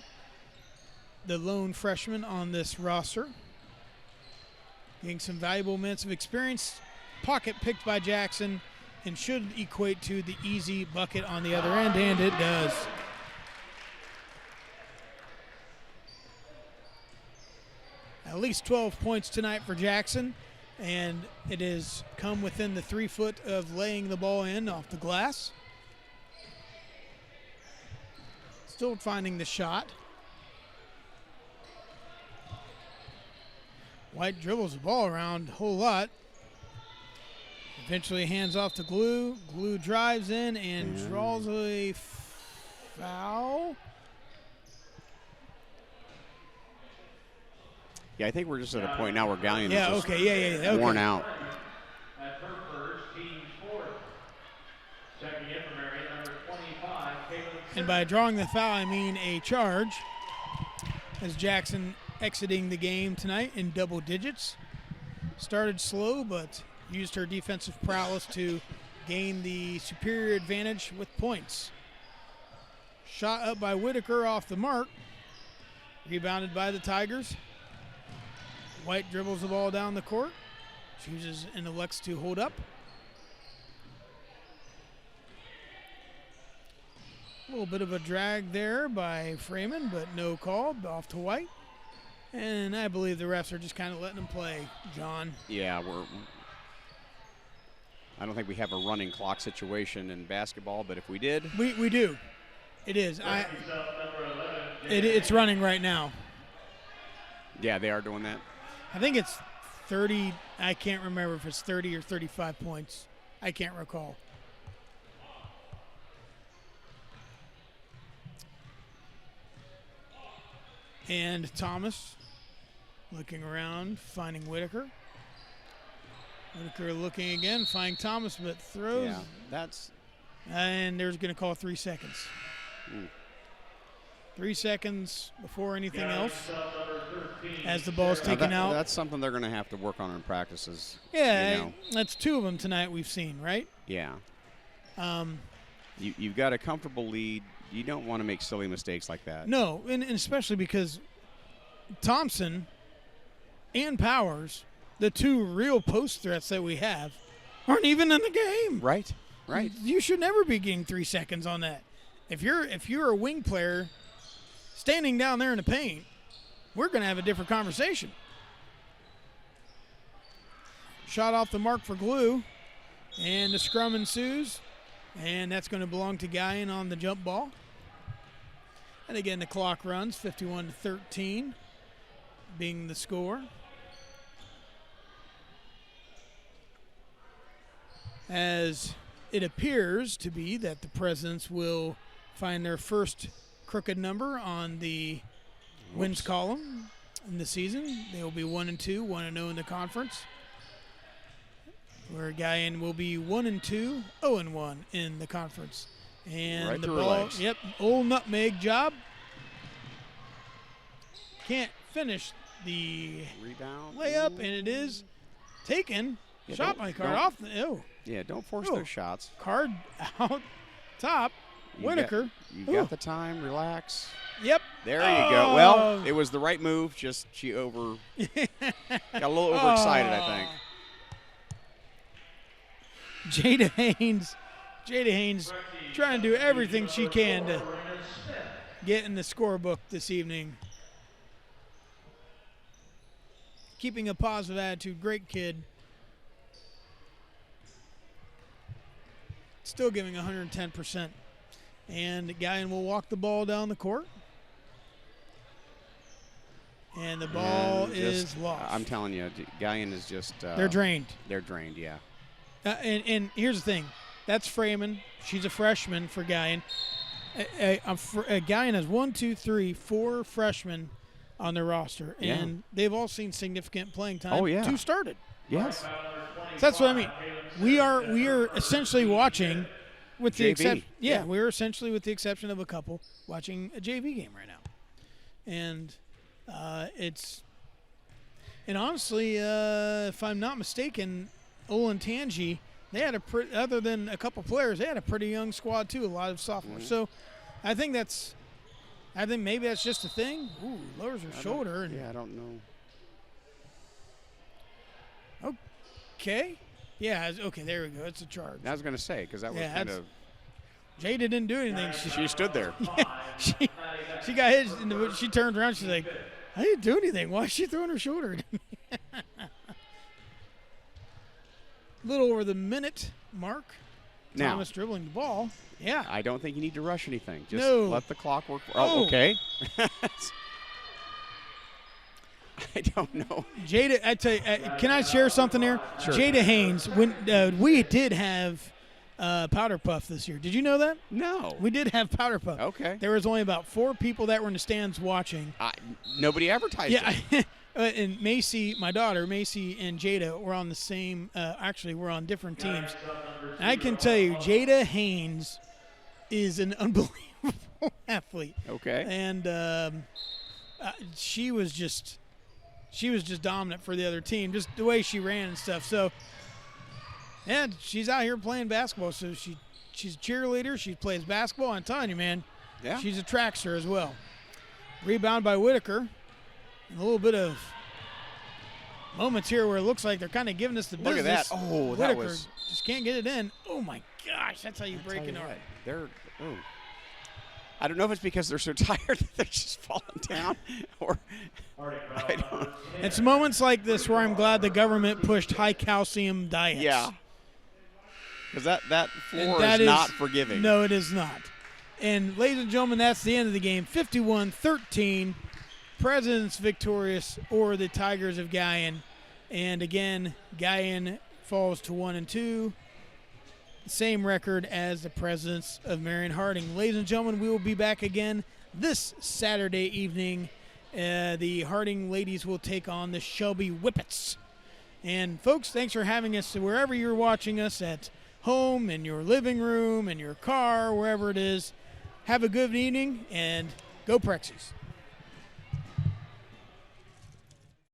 The lone freshman on this roster. Getting some valuable minutes of experience. Pocket picked by Jackson and should equate to the easy bucket on the other end, and it does. at least 12 points tonight for Jackson, and it has come within the 3 foot of laying the ball in off the glass. Still finding the shot. White dribbles the ball around a whole lot. Eventually hands off to Glue. Glue drives in and draws a foul. Yeah, I think we're just at a point now where Galion Yeah, is just okay. worn out. That's her first, team's fourth. Checking in for Marion, number 25, Caitlin. And by drawing the foul, I mean a charge, as Jackson exiting the game tonight in double digits. Started slow, but used her defensive prowess to gain the superior advantage with points. Shot up by Whitaker off the mark. Rebounded by the Tigers. White dribbles the ball down the court. Chooses and elects to hold up. A little bit of a drag there by Freeman, but no call. Off to White. And I believe the refs are just kind of letting them play, John. Yeah, I don't think we have a running clock situation in basketball, but if we did. We do. It is. It's running right now. Yeah, they are doing that. I think it's 30. I can't remember if it's 30 or 35 points. I can't recall. And Thomas looking around, finding Whitaker. Whitaker looking again, finding Thomas, but throws. Yeah, that's. And there's going to call 3 seconds. 3 seconds before anything else as the ball's taken out. That's something they're going to have to work on in practices. Yeah, that's 2 of them tonight we've seen, right? Yeah. You've got a comfortable lead. You don't want to make silly mistakes like that. No, and especially because Thompson and Powers, the 2 real post threats that we have, aren't even in the game. Right. You should never be getting 3 seconds on that. If you're a wing player standing down there in the paint, we're going to have a different conversation. Shot off the mark for Glue, and the scrum ensues, and that's going to belong to Galion on the jump ball. And again, the clock runs, 51-13 being the score. As it appears to be that the Presidents will find their first crooked number on the wins column in the season. They will be 1-2, 1-0 in the conference. Where Galion will be 1-2, 0-1 in the conference. And right the through her ball, legs. yep, old nutmeg job. Can't finish the Rebound. layup, and it is taken. Yeah, Shot by Card off the Yeah, don't force Oh. those shots. Card out top. Whitaker. You got the time. Relax. Yep. There you go. Well, it was the right move. Just she got a little overexcited, I think. Jada Haynes trying to do everything she can to get in the scorebook this evening. Keeping a positive attitude. Great kid. Still giving 110%. And Galion will walk the ball down the court. And the ball is lost. I'm telling you, Galion is just. They're drained. They're drained, yeah. And here's the thing. That's Freeman. She's a freshman for Galion. Galion has 4 freshmen on their roster. And they've all seen significant playing time. Oh, yeah. 2 started. Yes. So that's what I mean. We are essentially watching, with the JV. exception, Yeah. we're essentially with the exception of a couple watching a JV game right now, and and honestly, if I'm not mistaken, Olin Tangi, they had other than a couple players, they had a pretty young squad too, a lot of sophomores. Mm-hmm. So I think maybe that's just a thing. Ooh, lowers her shoulder. I don't know. Okay. Yeah, okay, there we go. It's a charge. I was going to say, because that was kind of. Jada didn't do anything. She stood there. She got hit, and she turned around. She's like, I didn't do anything. Why is she throwing her shoulder at me? Little over the minute mark. Now, Thomas dribbling the ball. Yeah. I don't think you need to rush anything. Just No. let the clock work. Oh. Okay. I don't know. Jada, I tell you, can I share something there? Sure. Jada Haynes, when we did have Powder Puff this year. Did you know that? No. We did have Powder Puff. Okay. There was only about 4 people that were in the stands watching. Nobody advertised it. Yeah. And Macy, my daughter, Macy and Jada were on the same, actually, we're on different teams. And I can tell you, Jada Haynes is an unbelievable athlete. Okay. And she was just dominant for the other team, just the way she ran and stuff. So, yeah, she's out here playing basketball. So she's a cheerleader. She plays basketball. I'm telling you, man, Yeah. she's a trackster as well. Rebound by Whitaker. And a little bit of moments here where it looks like they're kind of giving us the Look business. at that. Oh, Whitaker that was. just can't get it in. Oh, my gosh. That's how you break an arm. I don't know if it's because they're so tired that they're just falling down, or I don't. It's moments like this where I'm glad the government pushed high calcium diets. Yeah. Because that floor That is not forgiving. No, it is not. And, ladies and gentlemen, that's the end of the game. 51-13. Presidents victorious over the Tigers of Galion. And, again, Galion falls to 1-2. Same record as the Presidents of Marion Harding. Ladies and gentlemen, we will be back again this Saturday evening. The Harding ladies will take on the Shelby Whippets. And, folks, thanks for having us wherever you're watching us, at home, in your living room, in your car, wherever it is. Have a good evening, and go Prexies.